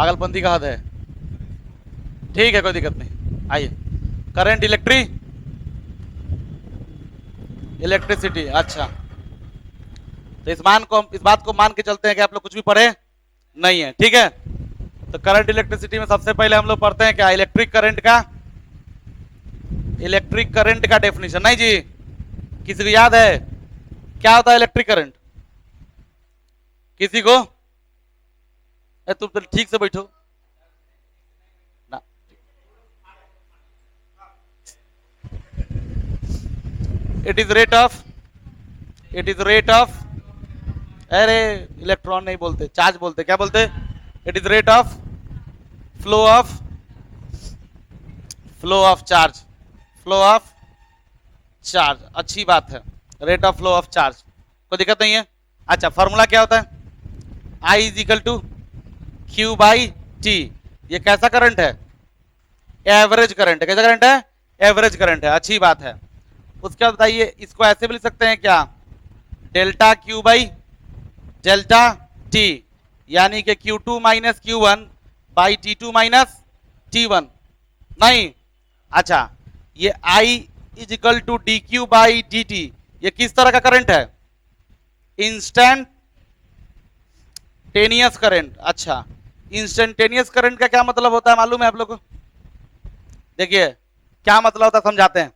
पागलपंती का हद है। ठीक है, कोई दिक्कत नहीं। आइए, करंट इलेक्ट्रिसिटी। अच्छा, तो इस बात को मान के चलते हैं कि आप लोग कुछ भी पढ़े नहीं है। ठीक है, तो करंट इलेक्ट्रिसिटी में सबसे पहले हम लोग पढ़ते हैं क्या, इलेक्ट्रिक करंट का डेफिनेशन। नहीं जी, किसी को याद है क्या होता है इलेक्ट्रिक करंट? किसी को? तुम तो ठीक से बैठो ना। इट इज रेट ऑफ, अरे इलेक्ट्रॉन नहीं बोलते, चार्ज बोलते। क्या बोलते? It is rate of flow of charge. अच्छी बात है, rate of flow of charge, कोई दिक्कत नहीं है। अच्छा, फॉर्मूला क्या होता है? I is equal to Q by T. ये कैसा करंट है? एवरेज करंट है। कैसा करंट है? एवरेज करंट है। अच्छी बात है। उसके बाद बताइए, इसको ऐसे भी लिख सकते हैं क्या, delta Q by delta T, यानी कि Q2 minus Q1 by T2 minus T1। नहीं, अच्छा, ये I is equal to D Q by D t, ये किस तरह का करंट है? Instantaneous current. अच्छा, इंस्टेंटेनियस करंट का क्या मतलब होता है मालूम है आप लोग को? देखिए क्या मतलब होता है, समझाते हैं।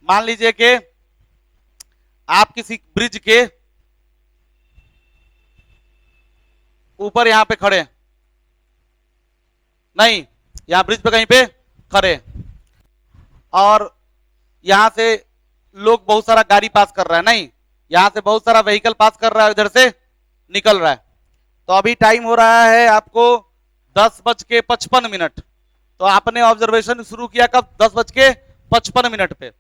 मान लीजिए कि आप किसी ब्रिज के ऊपर यहां पे खड़े, नहीं, यहां ब्रिज पे कहीं पे खड़े, और यहां से लोग बहुत सारा गाड़ी पास कर रहा है, नहीं, यहां से बहुत सारा व्हीकल पास कर रहा है, इधर से निकल रहा है। तो अभी टाइम हो रहा है आपको 10:55। तो आपने ऑब्जर्वेशन शुरू किया कब? 10:55 पे।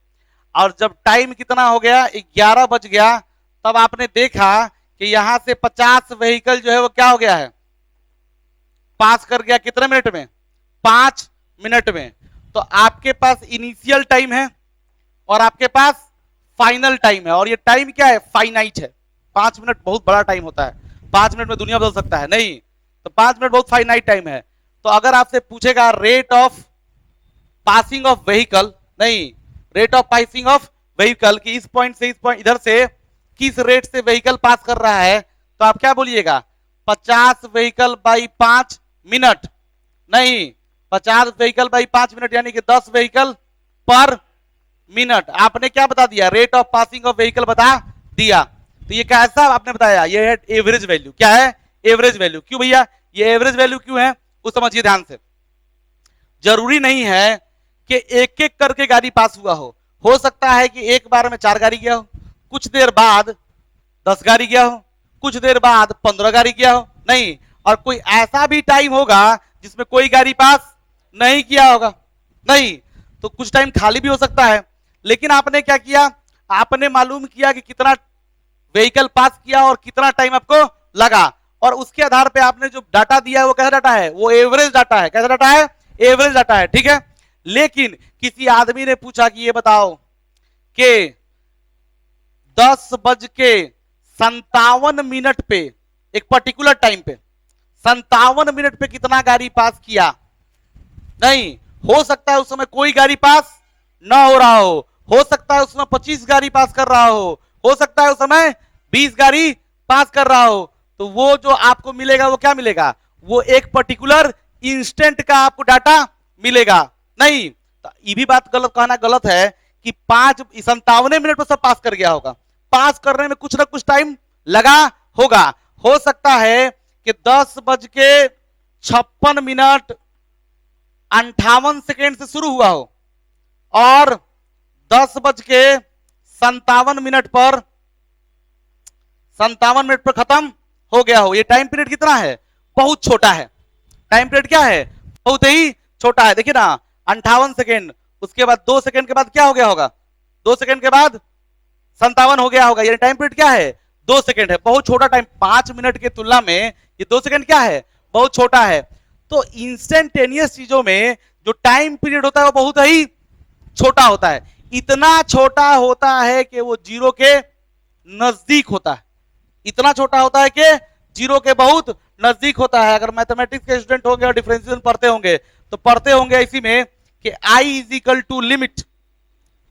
और जब टाइम कितना हो गया, 11 बज गया, तब आपने देखा कि यहां से 50 व्हीकल जो है वो क्या हो गया है, पास कर गया। कितने मिनट में? 5 मिनट में। तो आपके पास इनिशियल टाइम है और आपके पास फाइनल टाइम है, और ये टाइम क्या है? फाइनाइट है। 5 मिनट बहुत बड़ा टाइम होता है, 5 मिनट में दुनिया बदल सकता है, नहीं, तो 5 मिनट बहुत फाइनाइट टाइम है। तो अगर आपसे पूछेगा rate of passing of vehicle, नहीं, rate of passing of vehicle की इस पॉइंट से इस पॉइंट, इधर से किस रेट से व्हीकल पास कर रहा है, तो आप क्या बोलिएगा? 50 व्हीकल बाई 5 मिनट, नहीं, 50 व्हीकल बाई 5 मिनट, यानी कि 10 व्हीकल पर मिनट। आपने क्या बता दिया? Rate of passing of vehicle बता दिया। तो ये कैसा आपने बताया? ये है एवरेज वैल्यू। क्या है? Average value. क्यों भैया ये एवरेज वैल्यू क्यों है, वो समझिए ध्यान से। जरूरी नहीं है कि एक एक करके गाड़ी पास हुआ हो सकता है कि एक बार में 4 गाड़ी गया हो, कुछ देर बाद 10 गाड़ी गया हो, कुछ देर बाद 15 गाड़ी गया हो, नहीं, और कोई ऐसा भी टाइम होगा जिसमें कोई गाड़ी पास नहीं किया होगा, नहीं, तो कुछ टाइम खाली भी हो सकता है। लेकिन आपने क्या किया? आपने मालूम किया कि कितना व्हीकल पास किया और कितना टाइम आपको लगा, और उसके आधार पे आपने जो डाटा दिया है वो कैसा डाटा है? वो एवरेज डाटा है। कैसा डाटा है? एवरेज डाटा है। ठीक है, लेकिन किसी आदमी ने पूछा कि ये बताओ कि 10:57 पे, एक पर्टिकुलर टाइम पे 57 मिनट पे कितना गाड़ी पास किया? नहीं, हो सकता है उस समय कोई गाड़ी पास ना हो रहा हो सकता है उस समय 25 गाड़ी पास कर रहा हो सकता है उस समय 20 गाड़ी पास कर रहा हो। तो वो जो आपको मिलेगा वो क्या मिलेगा? वो एक पर्टिकुलर इंस्टेंट का आपको डाटा मिलेगा। नहीं, तो ये भी बात गलत कहना गलत है कि 57 मिनट में सब पास कर गया होगा। पास करने में कुछ ना कुछ टाइम लगा होगा। हो सकता है कि 10:56 से शुरू हुआ हो और 10:57 पर 57 पर खत्म हो गया हो। ये टाइम पीरियड कितना है? बहुत छोटा है। टाइम पीरियड क्या है? बहुत ही छोटा है। देखिए ना, 58 सेकेंड, उसके बाद 2 सेकेंड के बाद क्या हो गया होगा? 2 सेकेंड के बाद 57 हो गया होगा। यानी टाइम पीरियड क्या है? 2 सेकेंड है। बहुत छोटा टाइम, 5 मिनट की तुलना में ये 2 सेकेंड क्या है? बहुत छोटा है। तो इंस्टेंटेनियस चीजों में जो टाइम पीरियड होता है वो बहुत ही छोटा होता है। इतना छोटा होता है कि वो जीरो के नजदीक होता है। इतना छोटा होता है कि जीरो के बहुत नजदीक होता है। अगर मैथमेटिक्स के स्टूडेंट होंगे और डिफरेंशियल पढ़ते होंगे तो पढ़ते होंगे इसी में कि I is equal to limit,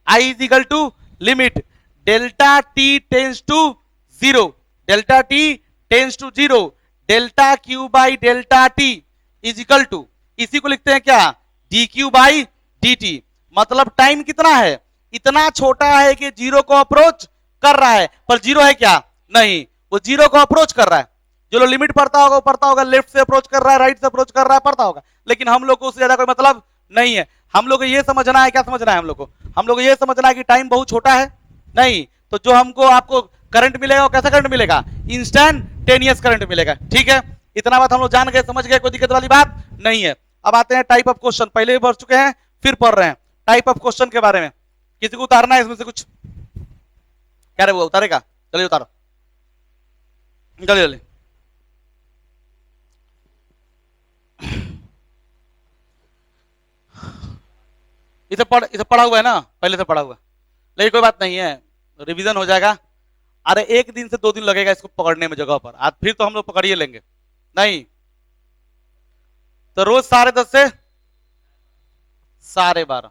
I is equal to limit delta T tends to zero, delta T tends to zero, delta Q by delta T is equal to, इसी को लिखते हैं क्या, D Q by D T. मतलब time कितना है, इतना छोटा है कि जीरो को अप्रोच कर रहा है, पर जीरो है क्या, नहीं, वो जीरो को अप्रोच कर रहा है। जो लोग लिमिट पढ़ता होगा वो पढ़ता होगा लेफ्ट से अप्रोच कर रहा है, राइट से अप्रोच कर रहा है, पढ़ता होगा, लेकिन हम लोग को उससे ज्यादा कोई मतलब नहीं है। हम लोग को ये समझना है, क्या समझना है हम लोग को ये समझना है कि टाइम बहुत छोटा है, नहीं तो जो हमको आपको करंट मिलेगा वो कैसा करंट मिलेगा, इंस्टेंटेनियस करंट मिलेगा। ठीक है, इतना बात हम लोग जान गए, समझ गए, कोई दिक्कत वाली बात नहीं है। अब आते हैं टाइप ऑफ क्वेश्चन, पहले भी पढ़ चुके हैं फिर पढ़ रहे हैं टाइप ऑफ क्वेश्चन के बारे में। किसी को उतारना है इसमें से कुछ, क्या रे वो उतारेगा, चलिए उतारो, चलिए चलिए। इसे पढ़ा हुआ है ना, पहले से पढ़ा हुआ, लेकिन कोई बात नहीं है, रिवीजन हो जाएगा। अरे एक दिन से 2 दिन लगेगा इसको पकड़ने में जगह पर, आज फिर तो हम लोग पकड़िए लेंगे, नहीं तो रोज 10:30 से 12:30।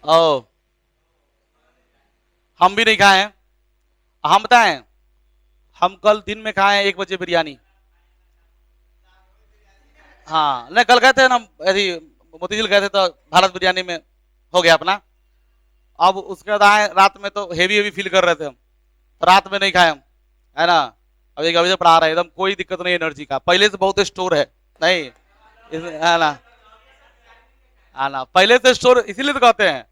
ओ हम भी नहीं खाए हैं, हम बताएं, हम कल दिन में खाए 1 बजे बिरयानी। हाँ नहीं कल गए थे ना, यदि मोतीझील गए थे तो भारत बिरयानी में हो गया अपना। अब उसके बाद आए रात में तो हेवी हेवी फील कर रहे थे हम, तो रात में नहीं खाए हम, है ना। अब एक अभी से पढ़ा रहे हैं, एकदम कोई दिक्कत नहीं एनर्जी का, पहले से बहुत स्टोर है, नहीं है ना, आना पहले से स्टोर, इसीलिए तो कहते हैं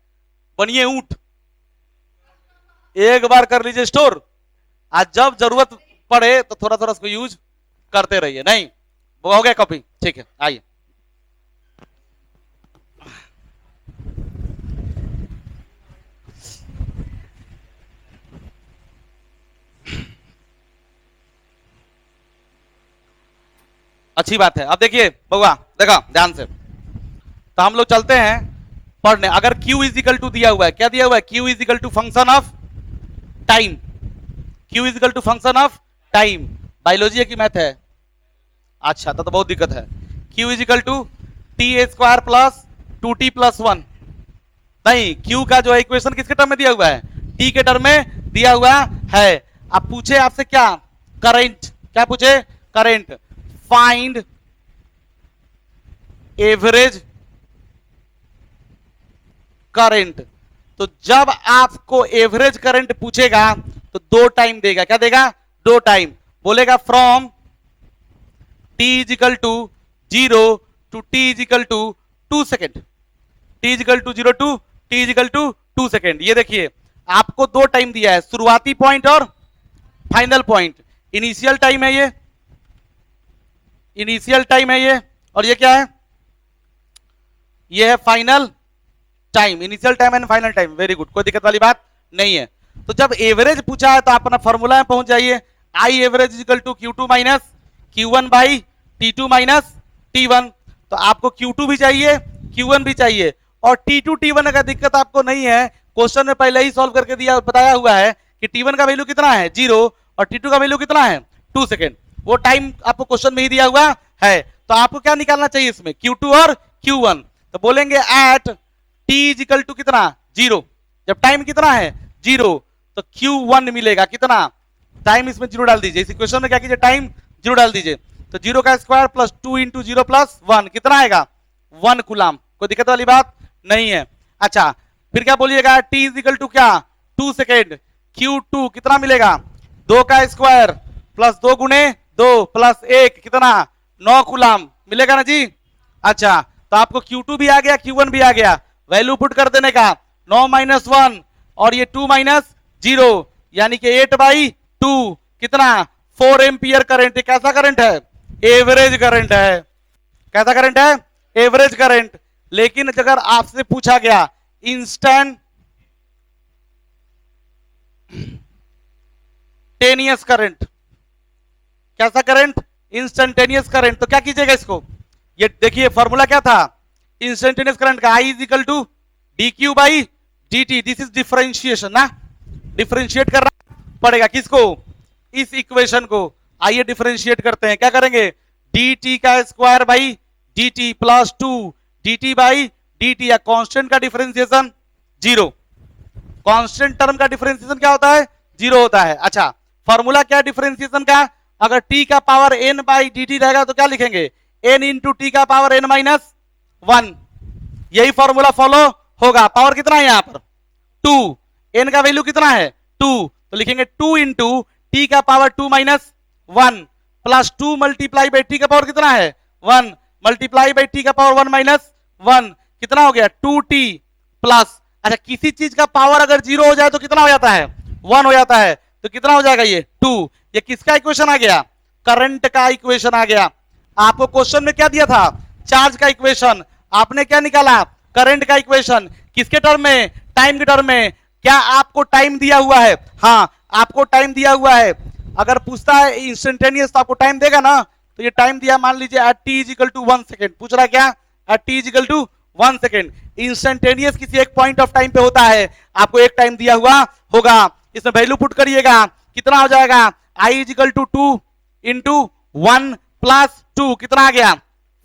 बनिए ऊंट, एक बार कर लीजिए स्टोर, आज जब जरूरत पड़े तो थोड़ा थोड़ा उसको यूज करते रहिए। नहीं वो हो गया कॉपी, ठीक है आइए। अच्छी बात है, अब देखिए बउआ देखा ध्यान से, तो हम लोग चलते हैं पढ़ने। अगर Q इज इक्वल टू दिया हुआ है, क्या दिया हुआ है, Q is equal to function of time, Q is equal to function of time, biology है कि मैथ है, अच्छा तो बहुत दिक्कत है। Q is equal to t a square plus 2t plus 1, नहीं Q का जो इक्वेशन किसके टर्म में दिया हुआ है, T के टर्म में दिया हुआ है। अब पूछे आपसे क्या, करंट, क्या पूछे, करंट, फाइंड एवरेज करंट। तो जब आपको एवरेज करंट पूछेगा तो 2 टाइम देगा, क्या देगा, 2 टाइम, बोलेगा from t is equal to 0 to t is equal to 2 second, t is equal to 0 to t is equal to 2 second. ये देखिए आपको 2 टाइम दिया है, शुरुआती पॉइंट और फाइनल पॉइंट। इनिशियल टाइम है ये, इनिशियल टाइम है ये, और ये क्या है, ये है final time, initial time and final time, very good, कोई दिक्कत वाली बात नहीं है। तो जब एवरेज पूछा है तो आप अपना फॉर्मूला में पहुंच जाइए, I average is equal to Q2 minus Q1 by T2 minus T1। तो आपको Q2 भी चाहिए, Q1 भी चाहिए, और T2 T1 का दिक्कत आपको नहीं है, क्वेश्चन में पहले ही सॉल्व करके दिया बताया हुआ है कि T1 का वैल्यू कितना है 0 और T2 का वैल्यू कितना है 2 सेकेंड, वो टाइम आपको क्वेश्चन में ही दिया हुआ है। तो आपको क्या निकालना चाहिए इसमें, Q2 और Q1। तो बोलेंगे at t is equal to कितना 0, जब टाइम कितना है 0 तो Q1 मिलेगा कितना, टाइम इसमें 0 डाल दीजिए, इस इक्वेशन में क्या कीजिए, टाइम 0 डाल दीजिए, तो 0 का स्क्वायर प्लस 2 इंटू 0 प्लस 1 कितना आएगा 1 कूलम, कोई दिक्कत वाली बात नहीं है। अच्छा फिर क्या बोलिएगा, t इज इक्वल टू क्या 2 सेकेंड, Q2 कितना मिलेगा 2 का स्क्वायर प्लस 2 गुणे 2 प्लस 1 कितना 9 कूलम मिलेगा ना जी। अच्छा तो आपको Q2 भी आ गया, Q1 भी आ गया, वैल्यू पुट कर देने का 9 माइनस 1 और ये 2 माइनस 0 यानी कि 8/2 कितना 4 एम्पियर करंट। कैसा करंट है, एवरेज करंट है, कैसा करंट है, एवरेज करंट। लेकिन अगर आपसे पूछा गया इंस्टेंटेनियस करंट, कैसा करंट, इंस्टेंटेनियस करंट, तो क्या कीजिएगा इसको, ये देखिए फॉर्मूला क्या था इंस्टेंटेनियस करंट का, I is equal to D Q by D T. This is differentiation ना, डिफरेंशिएट करना पड़ेगा किसको, इस इक्वेशन को। आइए डिफरेंशिएट करते हैं, क्या करेंगे, डी टी का square by D t plus 2 D T by D T. या कॉन्स्टेंट का डिफरेंशिएशन जीरो, कांस्टेंट टर्म का डिफरेंशिएशन क्या होता है, जीरो होता है। अच्छा फॉर्मूला क्या डिफरेंशिएशन का, अगर t का power n by D T रहेगा तो क्या लिखेंगे, n इंटू टी का पावर n माइनस 1। यही फॉर्मूला फॉलो होगा। पावर कितना है यहां पर 2, n का वैल्यू कितना है 2, तो लिखेंगे 2 इंटू टी का power 2 minus 1 plus 2 multiply by T का पावर कितना है 1 मल्टीप्लाई बाई टी का पावर 1 माइनस 1 कितना हो गया 2t प्लस। अच्छा किसी चीज का पावर अगर जीरो हो जाए तो कितना हो जाता है 1 हो जाता है, तो कितना हो जाएगा ये 2। ये किसका इक्वेशन आ गया, करंट का इक्वेशन आ गया। आपको क्वेश्चन में क्या दिया था, चार्ज का इक्वेशन, आपने क्या निकाला, करंट का इक्वेशन। किसके टर्म में, टाइम के टर्म में। क्या आपको टाइम दिया हुआ है, हाँ आपको टाइम दिया हुआ है। अगर पूछता है इंस्टेंटेनियस तो आपको टाइम देगा ना, तो ये टाइम दिया मान लीजिए at t is equal to 1 second. पूछ रहा क्या, at t is equal to 1 second. Instantaneous किसी एक पॉइंट ऑफ टाइम पे होता है, आपको एक टाइम दिया हुआ होगा। इसमें वैल्यू पुट करिएगा, कितना हो जाएगा, I is equal to 2 into 1 plus 2 कितना आ गया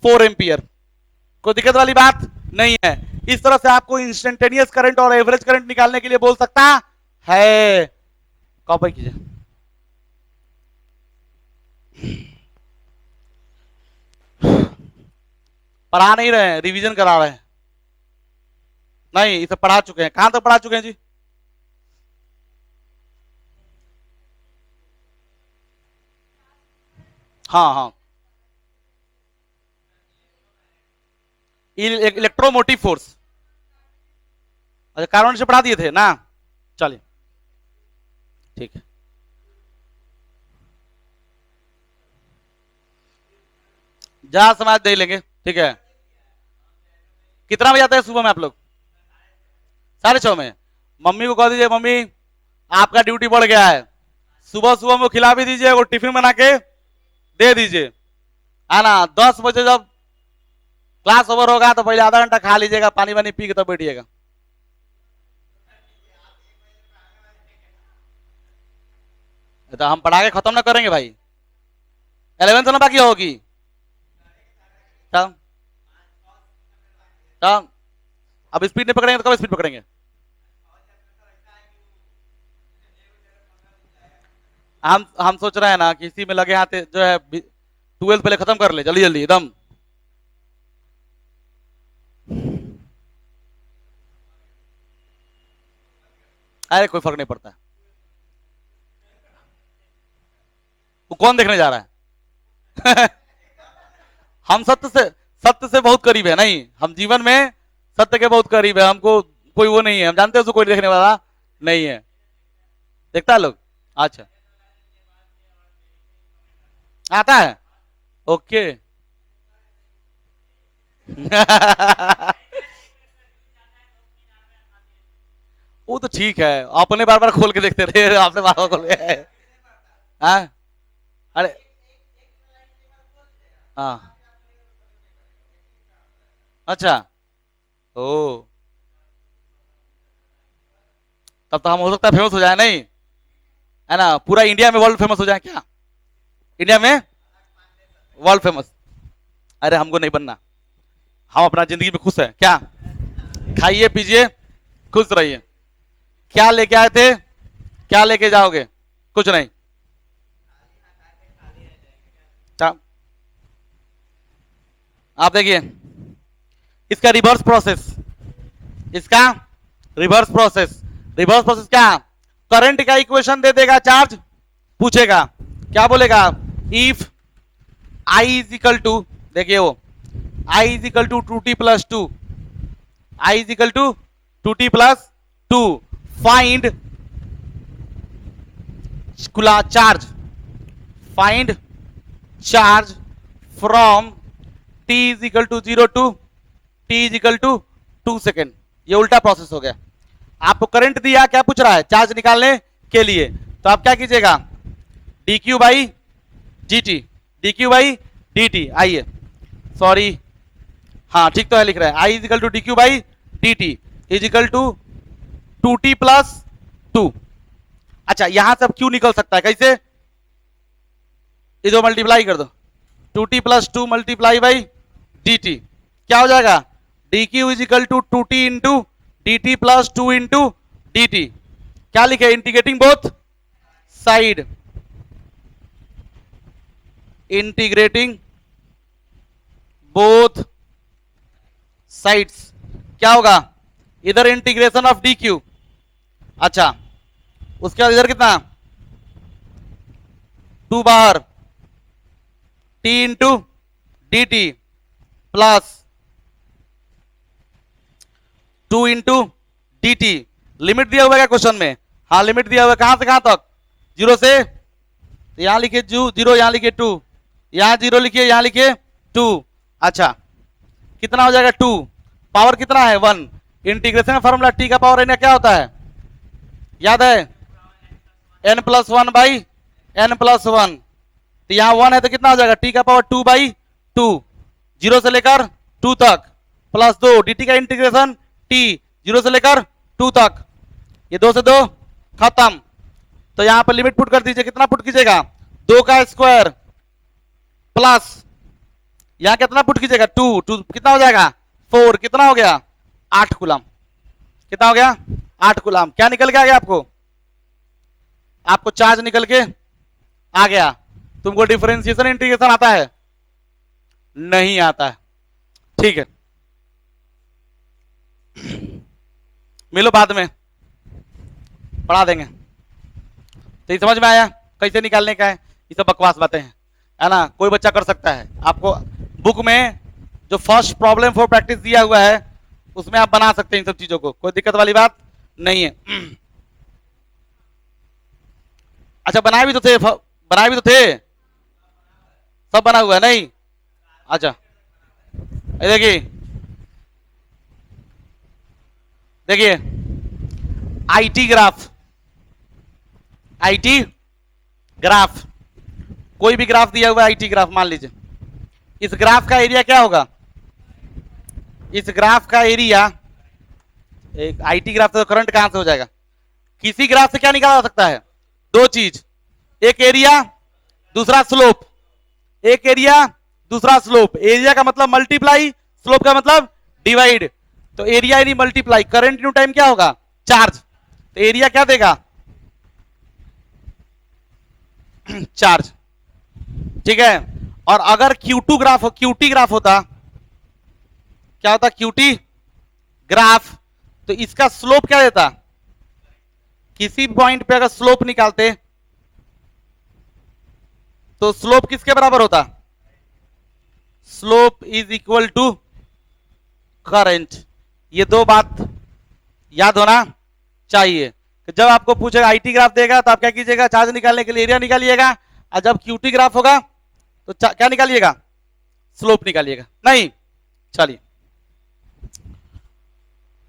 4 एम्पियर। कोई दिक्कत वाली बात नहीं है। इस तरह से आपको इंस्टेंटेनियस करंट और एवरेज करंट निकालने के लिए बोल सकता है। कॉपी कीजिए। पढ़ा नहीं रहे हैं, रिवीजन करा रहे हैं। नहीं इसे पढ़ा चुके हैं, कहां तक पढ़ा चुके हैं जी, हाँ हाँ इलेक्ट्रोमोटिव फोर्स, अच्छा कारण से पढ़ा दिए थे ना, चलिए ठीक है। जहां समाज दे लेंगे, ठीक है। कितना बजे आता है सुबह में आप लोग, 6:30 में। मम्मी को कह दीजिए मम्मी आपका ड्यूटी बढ़ गया है, सुबह सुबह में खिला भी दीजिए और टिफिन बना के दे दीजिए, है ना। 10 बजे जब क्लास ओवर होगा तो पहले आधा घंटा खा लीजिएगा, पानी वानी पी के तब बैठिएगा। तो हम पढ़ा के खत्म ना करेंगे भाई, 11th ना बाकी होगी तब। अब स्पीड नहीं पकड़ेंगे तो कब स्पीड पकड़ेंगे। हम सोच रहे हैं ना कि इसी में लगे हाथ जो है 12th पहले खत्म कर ले जल्दी जल्दी एकदम। अरे कोई फर्क नहीं पड़ता, वो कौन देखने जा रहा है हम सत्य से बहुत करीब है, नहीं हम जीवन में सत्य के बहुत करीब है। हमको कोई वो नहीं है, हम जानते हैं उसको कोई देखने वाला नहीं है। देखता है लोग, अच्छा आता है, ओके वो तो ठीक है, अपने बार बार खोल के देखते रहे, आपने बार बार खोल के हाँ? अरे हाँ अच्छा ओ, तब तो हम हो सकता है फेमस हो जाए, नहीं है ना, पूरा इंडिया में वर्ल्ड फेमस हो जाए क्या, इंडिया में वर्ल्ड फेमस। अरे हमको नहीं बनना, हम अपना जिंदगी में खुश है क्या, खाइए पीजिए खुश रहिए। क्या लेके आए थे, क्या लेके जाओगे, कुछ नहीं। आप देखिए इसका रिवर्स प्रोसेस, इसका रिवर्स प्रोसेस। रिवर्स प्रोसेस क्या, करंट का इक्वेशन दे देगा, चार्ज पूछेगा, क्या बोलेगा, if I is equal to, देखिए वो I is equal to 2t plus 2, I is equal to 2t plus 2, find charge, find charge from t is equal to 0 to t is equal to 2 second. ये उल्टा process हो गया। आपको current दिया, क्या पूछ रहा है, चार्ज निकालने के लिए, तो आप क्या कीजिएगा, dq by dt, dq by dt। आइए सॉरी हाँ ठीक तो है, लिख रहा है I is equal to D Q by D T is equal to 2t plus 2। अच्छा यहां से अब क्यू निकल सकता है कैसे, ये दो मल्टीप्लाई कर दो, 2t plus 2 multiply by D t, क्या हो जाएगा d q is equal to 2t into d t plus 2 into d t. क्या लिखे, integrating both side, integrating both sides, क्या होगा इधर इंटीग्रेशन ऑफ डी क्यू। अच्छा उसके बाद इधर कितना 2 बाहर t into d t plus 2 into d T. Limit दिया हुआ है क्या क्वेश्चन में, हाँ लिमिट दिया हुआ है, कहां से कहां तक, 0 से, तो यहां लिखिए 0, यहां लिखिए 2, यहां 0 लिखिए, यहां लिखिए 2। अच्छा कितना हो जाएगा 2, पावर कितना है 1, इंटीग्रेशन का फॉर्मूला t का पावर n क्या होता है याद है, n plus 1 by n plus 1, तो यहां 1 है तो कितना हो जाएगा t का पावर 2 बाई 2, 0 से लेकर 2 तक प्लस 2 dt का इंटीग्रेशन t 0 से लेकर 2 तक, ये 2 से 2 खत्म। तो यहां पर लिमिट पुट कर दीजिए, कितना पुट कीजिएगा 2 का स्क्वायर प्लस यहां कितना पुट कीजिएगा 2 कितना हो जाएगा 4, कितना हो गया 8 कूलम, कितना हो गया 8 कूलम। क्या निकल के आ गया आपको चार्ज निकल के आ गया। तुमको डिफरेंशिएशन इंटीग्रेशन आता है, नहीं आता है, ठीक है मिलो बाद में पढ़ा देंगे। तो ये समझ में आया कैसे निकालने का है, ये सब बकवास बातें हैं, है ना, कोई बच्चा कर सकता है। आपको बुक में जो फर्स्ट प्रॉब्लम फॉर प्रैक्टिस दिया हुआ है उसमें आप बना सकते हैं इन सब चीजों को, कोई दिक्कत वाली बात नहीं है। अच्छा बनाए भी तो थे, सब बना हुआ है नहीं, अच्छा देखिए आईटी ग्राफ, कोई भी ग्राफ दिया हुआ है आईटी ग्राफ मान लीजिए, इस ग्राफ का एरिया क्या होगा, इस ग्राफ का एरिया, एक आईटी ग्राफ से तो करंट कहां से हो जाएगा, किसी ग्राफ से क्या निकाला जा सकता है, दो चीज, एक एरिया दूसरा स्लोप, एक एरिया दूसरा स्लोप, एरिया का मतलब मल्टीप्लाई, स्लोप का मतलब डिवाइड, तो एरिया यानी मल्टीप्लाई, करंट इनटू टाइम क्या होगा चार्ज, तो एरिया क्या देगा चार्ज, ठीक है। और अगर Q2 ग्राफ हो, QT ग्राफ होता, क्या होता QT ग्राफ, तो इसका स्लोप क्या देता, किसी पॉइंट पे अगर स्लोप निकालते तो स्लोप किसके बराबर होता, slope is equal to current. ये दो बात याद होना चाहिए। जब आपको पूछेगा आईटी ग्राफ देगा तो आप क्या कीजिएगा, चार्ज निकालने के लिए एरिया निकालिएगा, और जब क्यूटी ग्राफ होगा तो क्या निकालिएगा, स्लोप निकालिएगा, नहीं चलिए।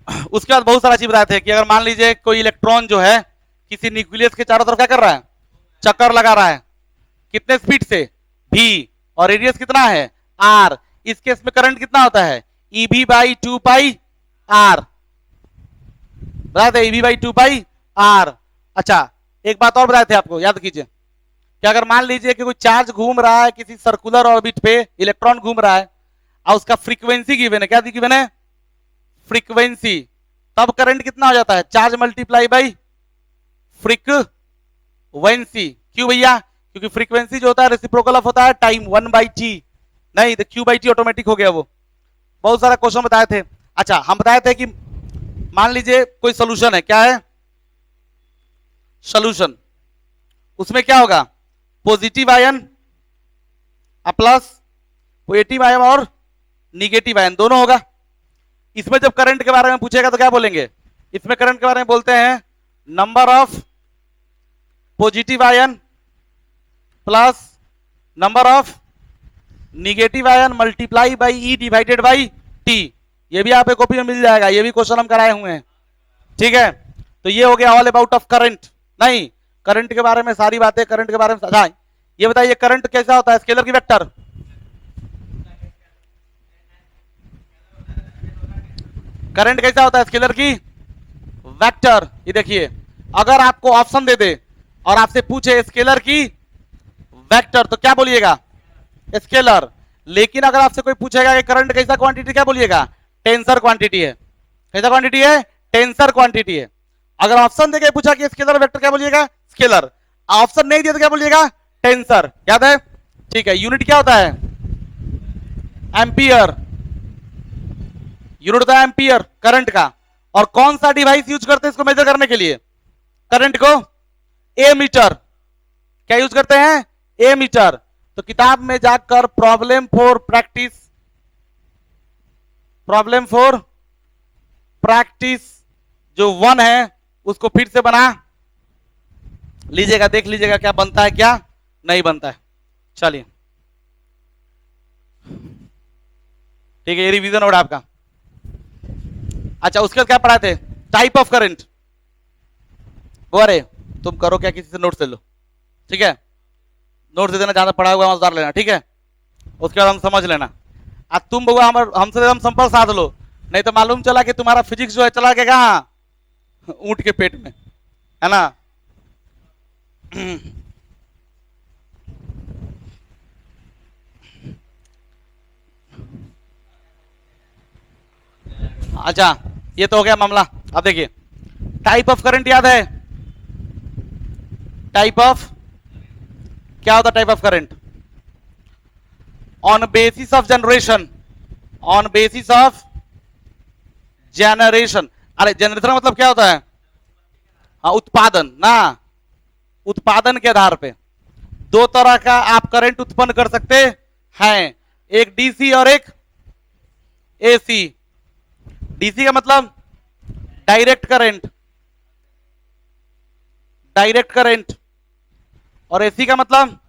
उसके बाद बहुत सारा चीज बताए थे कि अगर मान लीजिए कोई इलेक्ट्रॉन जो है किसी न्यूक्लियस के चारों तरफ क्या कर रहा है, चक्कर लगा रहा है, कितने स्पीड से v, और रेडियस कितना है r, इस केस में करंट कितना होता है EB बाई 2 पाई r, बताए थे EB बाई 2 पाई r। अच्छा एक बात और बताए थे आपको, याद कीजिए कि अगर मान लीजिए कि कोई चार्ज घूम रहा है किसी सर्कुलर ऑर्बिट पे, इलेक्ट्रॉन घूम रहा है और उसका फ्रीक्वेंसी गिवन है, क्या गिवन है फ्रीक्वेंसी, तब करंट कितना हो जाता है, चार्ज मल्टीप्लाई बाई फ्रीक्वेंसी। क्यों भैया, क्योंकि फ्रीक्वेंसी जो होता है रेसिप्रोकल ऑफ होता है टाइम 1/t, नहीं तो q/t ऑटोमेटिक हो गया वो। बहुत सारा क्वेश्चन बताए थे। अच्छा हम बताए थे कि मान लीजिए कोई सोल्यूशन है, क्या है सोल्यूशन, उसमें क्या होगा positive ion plus positive ion और निगेटिव आयन दोनों होगा। इसमें जब करंट के बारे में पूछेगा तो क्या बोलेंगे, इसमें करंट के बारे में बोलते हैं number of positive ion plus number of negative ion multiply by E divided by T. ये भी आप एक कॉपी में मिल जाएगा, ये भी क्वेश्चन हम कराए हुए हैं, ठीक है। तो ये हो गया ऑल अबाउट ऑफ करंट, नहीं करंट के बारे में सारी बातें करंट के बारे में समझाएं। ये बताइए करंट कैसा होता है, स्केलर की वेक्टर, करंट कैसा होता है स्केलर की? वेक्टर। ये देखिए, अगर आपको ऑप्शन दे दे और आपसे पूछे स्केलर की वेक्टर तो क्या बोलिएगा? स्केलर। लेकिन अगर आपसे कोई पूछेगा कि करंट कैसा क्वांटिटी, क्या बोलिएगा? टेंसर क्वांटिटी है। कैसा क्वांटिटी है? टेंसर क्वांटिटी है। अगर ऑप्शन देके पूछा कि स्केलर वेक्टर, क्या बोलिएगा? स्केलर। ऑप्शन नहीं दिया तो क्या बोलिएगा? टेंसर। याद है? ठीक है। यूनिट क्या होता है? एम्पियर। यूनिट होता है एम्पियर करंट का। और कौन सा डिवाइस यूज करते हैं इसको मेजर करने के लिए करंट को? ए मीटर। क्या यूज करते हैं? ए मीटर। तो किताब में जाकर प्रॉब्लम फॉर प्रैक्टिस जो 1 है उसको फिर से बना लीजिएगा, देख लीजिएगा क्या बनता है क्या नहीं बनता है। चलिए ठीक है, ये रिवीजन हो रहा है आपका। अच्छा, उसके बाद क्या पढ़ाए थे? Type of current. वो अरे तुम करो क्या, किसी से नोट ले लो, ठीक है? नोट दे देना, जहां तक पढ़ा हुआ उतार लेना, ठीक है? उसके बाद हम समझ लेना। अब तुम बउआ हमसे एकदम संपर्क साध लो, नहीं तो मालूम चला कि तुम्हारा फिजिक्स जो है चला गया कहाँ? ऊंट के पेट में, है ना? अच्छा, ये तो हो गया मामला। अब देखिए, टाइप ऑफ करंट याद है? टाइप ऑफ क्या होता? Type of current on basis of generation. On basis of generation. अरे जनरेशन मतलब क्या होता है? हाँ, उत्पादन ना। उत्पादन के आधार पे दो तरह का आप करंट उत्पन्न कर सकते हैं, एक डीसी और एक एसी। डीसी का मतलब डायरेक्ट करंट, डायरेक्ट करंट। और एसी का मतलब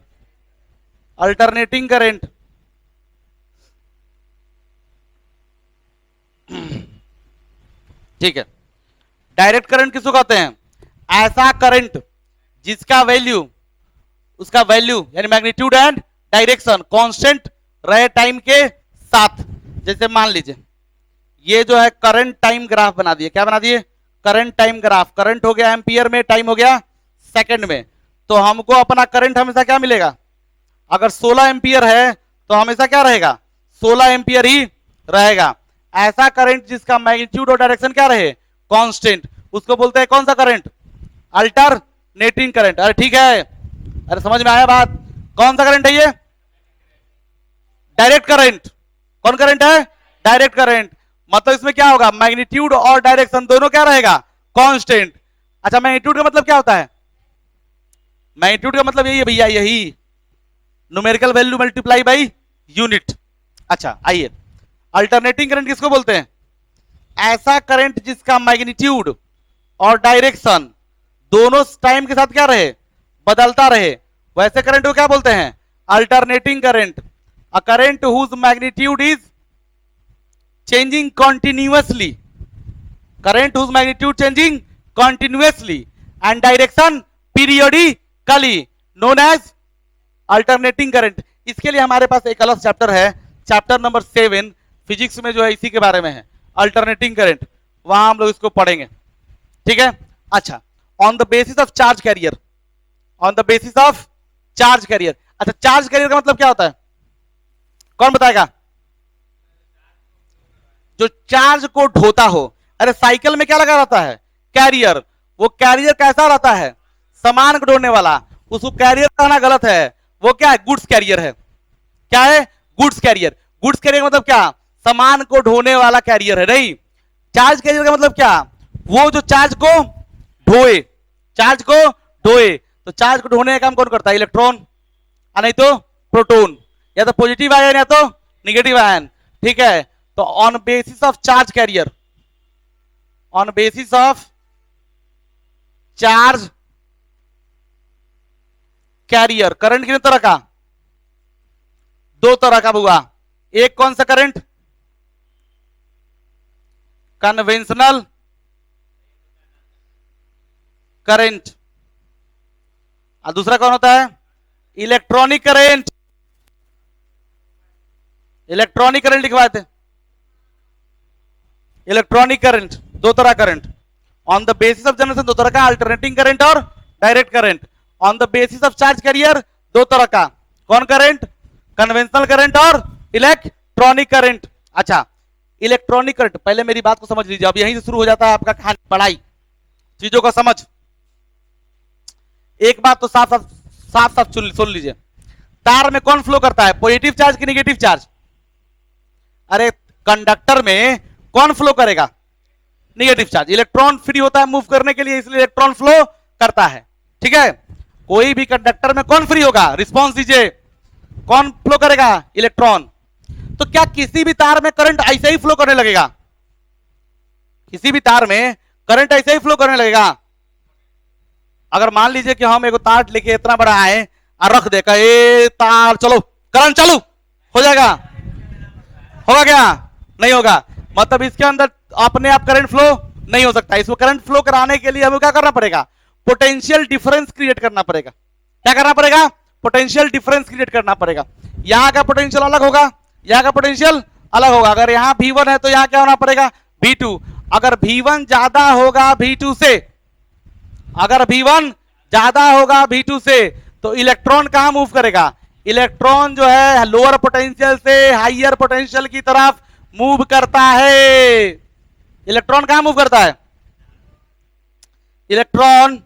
अल्टरनेटिंग करंट। ठीक है। डायरेक्ट करंट किसको कहते हैं? ऐसा करंट जिसका वैल्यू, उसका वैल्यू यानी मैग्नीट्यूड एंड डायरेक्शन कांस्टेंट रहे टाइम के साथ। जैसे मान लीजिए ये जो है करंट टाइम ग्राफ बना दिए। क्या बना दिए? Current time graph. करंट हो गया एम्पियर में, टाइम हो गया सेकंड में। तो हमको अपना करंट हमेशा क्या मिलेगा? अगर 16 एम्पियर है तो हमेशा क्या रहेगा? 16 एम्पियर ही रहेगा। ऐसा करंट जिसका मैग्नीट्यूड और डायरेक्शन क्या रहे? कांस्टेंट, उसको बोलते हैं कौन सा करंट? Alternating current. अरे ठीक है, अरे समझ में आया बात? कौन सा करंट है ये? Direct current. कौन करंट है? Direct current. मतलब इसमें क्या होगा? मैग्नीट्यूड और डायरेक्शन दोनों क्या रहेगा? कांस्टेंट। अच्छा, मैग्नीट्यूड का मतलब क्या होता है? मैग्नीट्यूड का मतलब यही है भैया, यही numerical value multiply by unit. अच्छा आइए, अल्टरनेटिंग करंट किसको बोलते हैं? ऐसा करंट जिसका मैग्नीट्यूड और डायरेक्शन दोनों टाइम के साथ क्या रहे? बदलता रहे, वैसे करंट को क्या बोलते हैं? Alternating current. A current whose magnitude is changing continuously, current whose magnitude changing continuously and direction periodically known as alternating current. इसके लिए हमारे पास एक अलग चैप्टर है, चैप्टर नंबर 7 फिजिक्स में, जो है इसी के बारे में है, अल्टरनेटिंग करंट। वहां हम लोग इसको पढ़ेंगे, ठीक है? अच्छा, on the basis of charge carrier, on the basis of charge carrier. अच्छा, चार्ज कैरियर का मतलब क्या होता है? कौन बताएगा? जो चार्ज को ढोता हो। अरे साइकिल में क्या लगा रहता है? कैरियर। वो कैरियर कैसा रहता है? सामान को ढोने वाला। उसको कैरियर कहना गलत है, वो क्या है? गुड्स कैरियर है। क्या है? Goods carrier. गुड्स कैरियर का मतलब क्या? सामान को ढोने वाला कैरियर है। नहीं, चार्ज कैरियर का मतलब क्या? वो जो चार्ज को ढोए, चार्ज को ढोए। तो चार्ज को ढोने का काम कौन करता है? इलेक्ट्रॉन, नहीं तो प्रोटॉन, या तो पॉजिटिव आयन या तो निगेटिव आयन, ठीक है? तो on basis of charge carrier, on basis of charge carrier, current कितने तरह का? दो तरह का बुआ। एक कौन सा करंट? Conventional current. और दूसरा कौन होता है? Electronic current. इलेक्ट्रॉनिक करंट लिखवाए थे। इलेक्ट्रॉनिक करंट, दो तरह current. On the basis of generation दो तरह का, अल्टरनेटिंग करंट और direct current. On the basis of charge carrier दो तरह का, कौन करंट? कन्वेंशनल करंट और इलेक्ट्रॉनिक करंट। अच्छा, इलेक्ट्रॉनिक करंट, पहले मेरी बात को समझ लीजिए, अब यहीं से शुरू हो जाता है आपका कहानी, पढ़ाई, चीजों को समझ। एक बात तो साफ साफ सुन लीजिए, तार में कौन फ्लो करता है, पॉजिटिव चार्ज की नेगेटिव चार्ज? अरे कंडक्टर में कौन फ्लो करेगा? Negative charge. इलेक्ट्रॉन फ्री होता है मूव करने के लिए, इसलिए इलेक्ट्रॉन फ्लो करता है, ठीक है। कोई भी कंडक्टर में कौन फ्री होगा? रिस्पॉन्स दीजिए, कौन फ्लो करेगा? इलेक्ट्रॉन। तो क्या किसी भी तार में करंट ऐसे ही फ्लो करने लगेगा? किसी भी तार में करंट ऐसे ही फ्लो करने लगेगा? अगर मान लीजिए कि हम एक तार लेके इतना बड़ा आए और रख देगा, ए तार चलो करंट चालू हो जाएगा, होगा क्या? नहीं होगा। मतलब इसके अंदर अपने आप करंट फ्लो नहीं हो सकता। इसमें करंट फ्लो कराने के लिए हमें क्या करना पड़ेगा? पोटेंशियल डिफरेंस क्रिएट करना पड़ेगा। क्या करना पड़ेगा? पोटेंशियल डिफरेंस क्रिएट करना पड़ेगा। यहां का पोटेंशियल अलग होगा, यहां का पोटेंशियल अलग होगा। अगर यहां V1 है तो यहां क्या होना पड़ेगा? V2। अगर V1 ज्यादा होगा V2 से, अगर V1 ज्यादा होगा V2 से, तो इलेक्ट्रॉन कहां मूव करेगा? इलेक्ट्रॉन जो है लोअर पोटेंशियल से हाइयर पोटेंशियल की तरफ मूव करता है। इलेक्ट्रॉन कहां मूव करता है? इलेक्ट्रॉन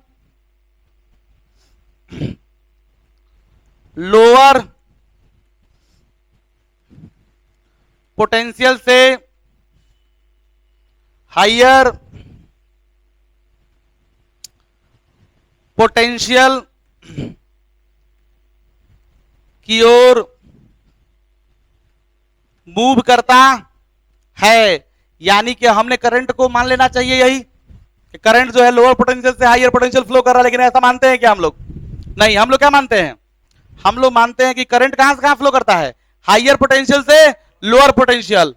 लोअर पोटेंशियल से हाइयर पोटेंशियल की ओर मूव करता है। यानी कि हमने करंट को मान लेना चाहिए यही कि करंट जो है लोअर पोटेंशियल से हाइयर पोटेंशियल फ्लो कर रहा है, लेकिन ऐसा मानते हैं क्या हम लोग? नहीं। हम लोग क्या मानते हैं? हम लोग मानते हैं कि करंट कहां से कहां फ्लो करता है? हाइयर पोटेंशियल से लोअर पोटेंशियल।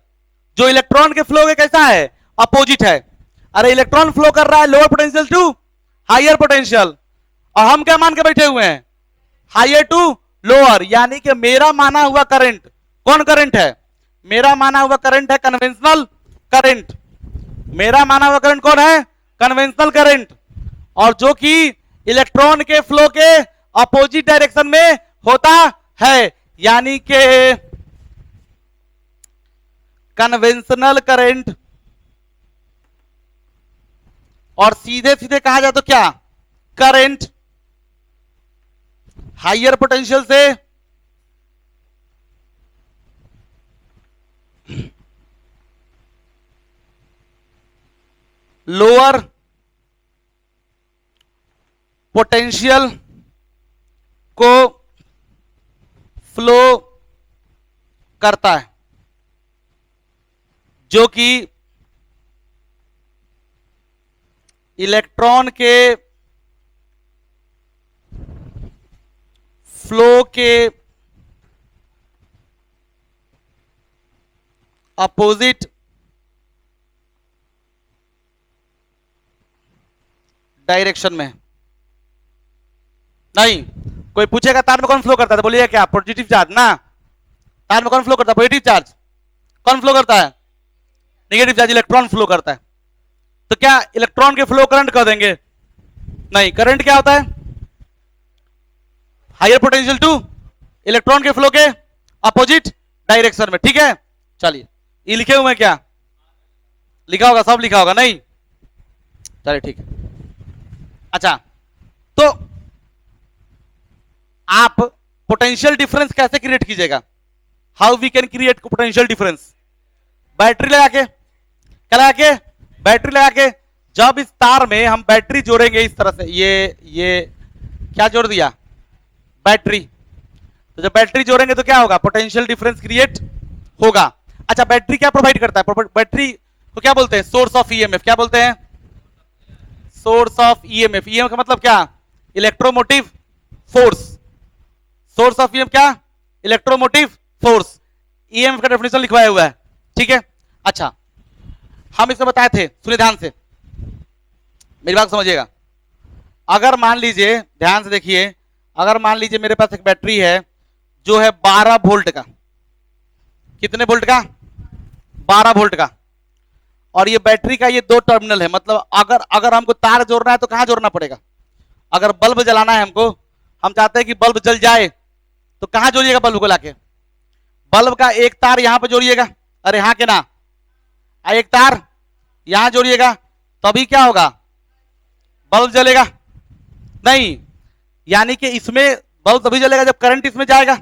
जो इलेक्ट्रॉन के फ्लो के कैसा है? अपोजिट है। अरे इलेक्ट्रॉन फ्लो कर रहा है lower potential to higher potential, और हम क्या मान के बैठे हुए हैं? Higher to lower. यानी कि मेरा माना हुआ करंट कौन करंट है? मेरा माना हुआ करंट है कन्वेंशनल करंट। मेरा माना हुआ करंट कौन है? Conventional current. और जो कि इलेक्ट्रॉन के फ्लो के अपोजिट डायरेक्शन में होता है, यानी कि कन्वेंशनल करंट। और सीधे सीधे कहा जाए तो क्या? करंट हाइयर पोटेंशियल से लोअर पोटेंशियल को फ्लो करता है, जो कि इलेक्ट्रॉन के फ्लो के अपोजिट डायरेक्शन में। नहीं, कोई पूछेगा तार में कौन फ्लो करता है तो बोलिए क्या? पॉजिटिव चार्ज ना। तार में कौन फ्लो करता है? Positive charge. कौन फ्लो करता है? Negative charge. इलेक्ट्रॉन फ्लो करता है। तो क्या इलेक्ट्रॉन के फ्लो करंट कर देंगे? नहीं। करंट क्या होता है? हायर पोटेंशियल टू इलेक्ट्रॉन के फ्लो के अपोजिट डायरेक्शन में, ठीक है। चलिए, ये लिखे हुए हैं क्या? लिखा होगा, सब लिखा होगा। नहीं, चलिए ठीक है। अच्छा, तो आप पोटेंशियल डिफरेंस कैसे क्रिएट कीजिएगा? How we can create potential difference? Battery लगा के। क्या लगा के? बैटरी लगा के। जब इस तार में हम बैटरी जोड़ेंगे इस तरह से, ये क्या जोड़ दिया? बैटरी। तो जब बैटरी जोड़ेंगे तो क्या होगा? पोटेंशियल डिफरेंस क्रिएट होगा। अच्छा, बैटरी क्या प्रोवाइड करता है? बैटरी को क्या बोलते हैं? Source of EMF. क्या बोलते हैं? Source of EMF. ईएमएफ का मतलब क्या? Electromotive force. Source of EMF क्या? Electromotive force. ईएमएफ का डेफिनेशन लिखवाया हुआ है, ठीक है। अच्छा, हम इसमें बताए थे, सुनिए ध्यान से, मेरी बात समझिएगा। अगर मान लीजिए, ध्यान से देखिए, अगर मान लीजिए मेरे पास एक बैटरी है जो है 12 वोल्ट का। कितने वोल्ट का? 12 वोल्ट का। और ये बैटरी का ये दो टर्मिनल है। मतलब अगर अगर हमको तार जोड़ना है तो कहां जोड़ना पड़ेगा? अगर बल्ब जलाना है हमको, हम चाहते हैं कि बल्ब जल जाए, तो कहां जोड़िएगा बल्ब को लाके? बल्ब का एक तार यहां पर जोड़िएगा, अरे हाँ के ना, एक तार यहां जोड़िएगा, तभी क्या होगा? बल्ब जलेगा। नहीं, यानी कि इसमें बल्ब तभी जलेगा जब करंट इसमें जाएगा।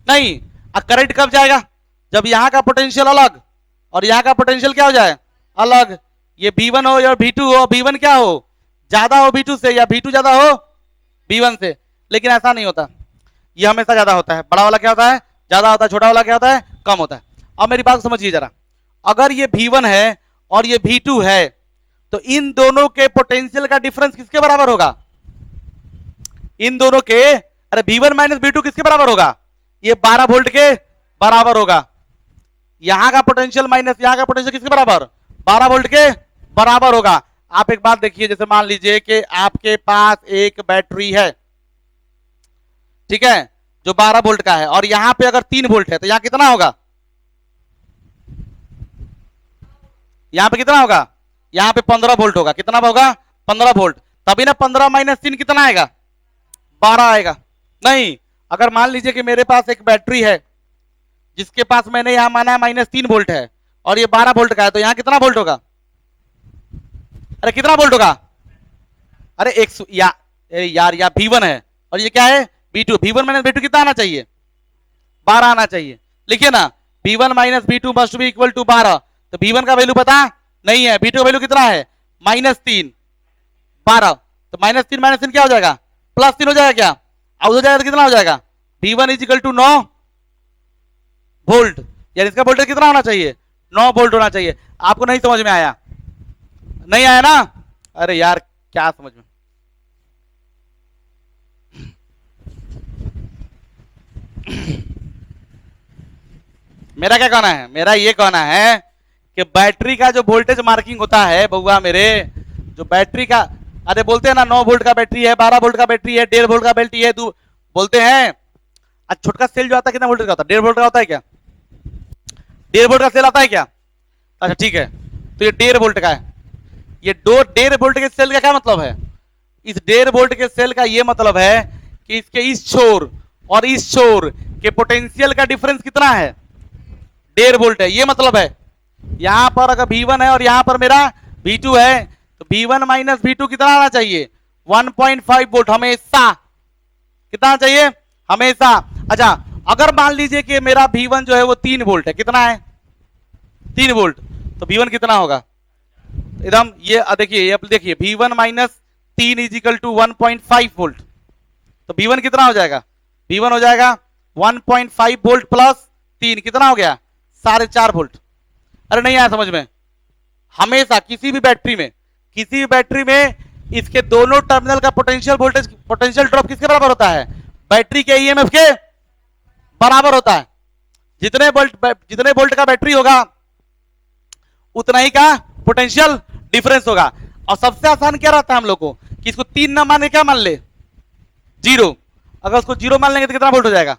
नहीं, करंट कब जाएगा? जब यहां का पोटेंशियल अलग और यहां का पोटेंशियल क्या हो जाए? अलग। ये V1 हो या V2 हो, V1 क्या हो? ज्यादा हो V2 से, या V2 ज्यादा हो V1 से। लेकिन ऐसा नहीं होता, ये हमेशा ज्यादा होता है। बड़ा वाला क्या होता है? ज्यादा होता है। छोटा वाला क्या होता है? कम होता है। अब मेरी बात समझिए जरा, अगर ये V1 है और ये V2 है, तो इन दोनों के पोटेंशियल का डिफरेंस किसके बराबर होगा? इन दोनों के, अरे V1 माइनस V2 किसके बराबर होगा? ये 12 वोल्ट के बराबर होगा। यहां का पोटेंशियल माइनस यहां का पोटेंशियल किसके बराबर? 12 वोल्ट के बराबर होगा। आप एक बात देखिए, जैसे मान लीजिए कि आपके पास एक बैटरी है, ठीक है, जो 12 वोल्ट का है, और यहां पे अगर 3 वोल्ट है, तो यहां कितना होगा? यहां पे कितना होगा? यहां पे 15 वोल्ट होगा। कितना होगा? 15 वोल्ट। तभी ना 15 माइनस 3 कितना आएगा? 12 आएगा। नहीं, अगर मान लीजिए कि मेरे पास एक बैटरी है जिसके पास मैंने यहां माना है -3 वोल्ट है, और ये 12 वोल्ट का है, तो यहां कितना वोल्ट होगा? अरे कितना वोल्ट होगा? अरे यार या V1 है और ये क्या है? V2। V1 माइनस V2 कितना आना चाहिए? 12 आना चाहिए। लिखिए ना, V1 minus V2 must be equal to 12। तो V1 का वैल्यू पता नहीं है, V2 का वैल्यू कितना है? -3, 12। तो -3 क्या हो जाएगा? +3 हो जाएगा क्या? अब हो जाएगा तो कितना हो जाएगा? V1 is equal to 9 volt. यार इसका वोल्टेज कितना होना चाहिए? 9 वोल्ट होना चाहिए। आपको नहीं समझ में आया? नहीं आया ना? अरे यार क्या समझ में? मेरा क्या कहना है? मेरा ये कहना है कि बैटरी का जो वोल्टेज मार्किंग होता है बउआ मेरे, जो बैटरी का, अरे बोलते हैं ना 9 वोल्ट का बैटरी है, 12 वोल्ट का बैटरी है, 1.5 वोल्ट का बैटरी है, बोलते हैं। अच्छा, छोटका सेल जो आता है कितना वोल्ट का होता है? 1.5 वोल्ट का होता है क्या? 1.5 वोल्ट का सेल आता है क्या? अच्छा ठीक है, तो ये 1.5 वोल्ट का है। ये 1.5 वोल्ट के सेल का क्या मतलब है? इस 1.5 वोल्ट के सेल का ये मतलब है कि इसके इस छोर और इस छोर के पोटेंशियल का डिफरेंस कितना है? 1.5 वोल्ट है। ये मतलब है यहां पर अगर V1 है और यहां पर मेरा V2 है, तो V1 माइनस V2 कितना आना चाहिए? 1.5 वोल्ट हमेशा। कितना चाहिए? हमेशा। अच्छा, अगर मान लीजिए कि मेरा V1 जो है वो 3 वोल्ट है, कितना है? 3 वोल्ट। तो V1 कितना होगा? एकदम ये देखिए, ये देखिए, V1 minus 3 is equal to 1.5 volt. तो V1 कितना हो जाएगा? V1 हो जाएगा 1.5 वोल्ट प्लस 3, कितना हो गया? 4.5 वोल्ट। अरे नहीं आया समझ में? हमेशा किसी भी बैटरी में इसके दोनों टर्मिनल का पोटेंशियल ड्रॉप किसके बराबर होता है? बैटरी के ईएमएफ के बराबर होता है। जितने वोल्ट का बैटरी होगा उतना ही का पोटेंशियल डिफरेंस होगा। और सबसे आसान क्या रहता है हम लोग को कि इसको 3 ना माने, क्या मान ले? 0। अगर उसको 0 मान लेंगे तो कितना वोल्ट हो जाएगा?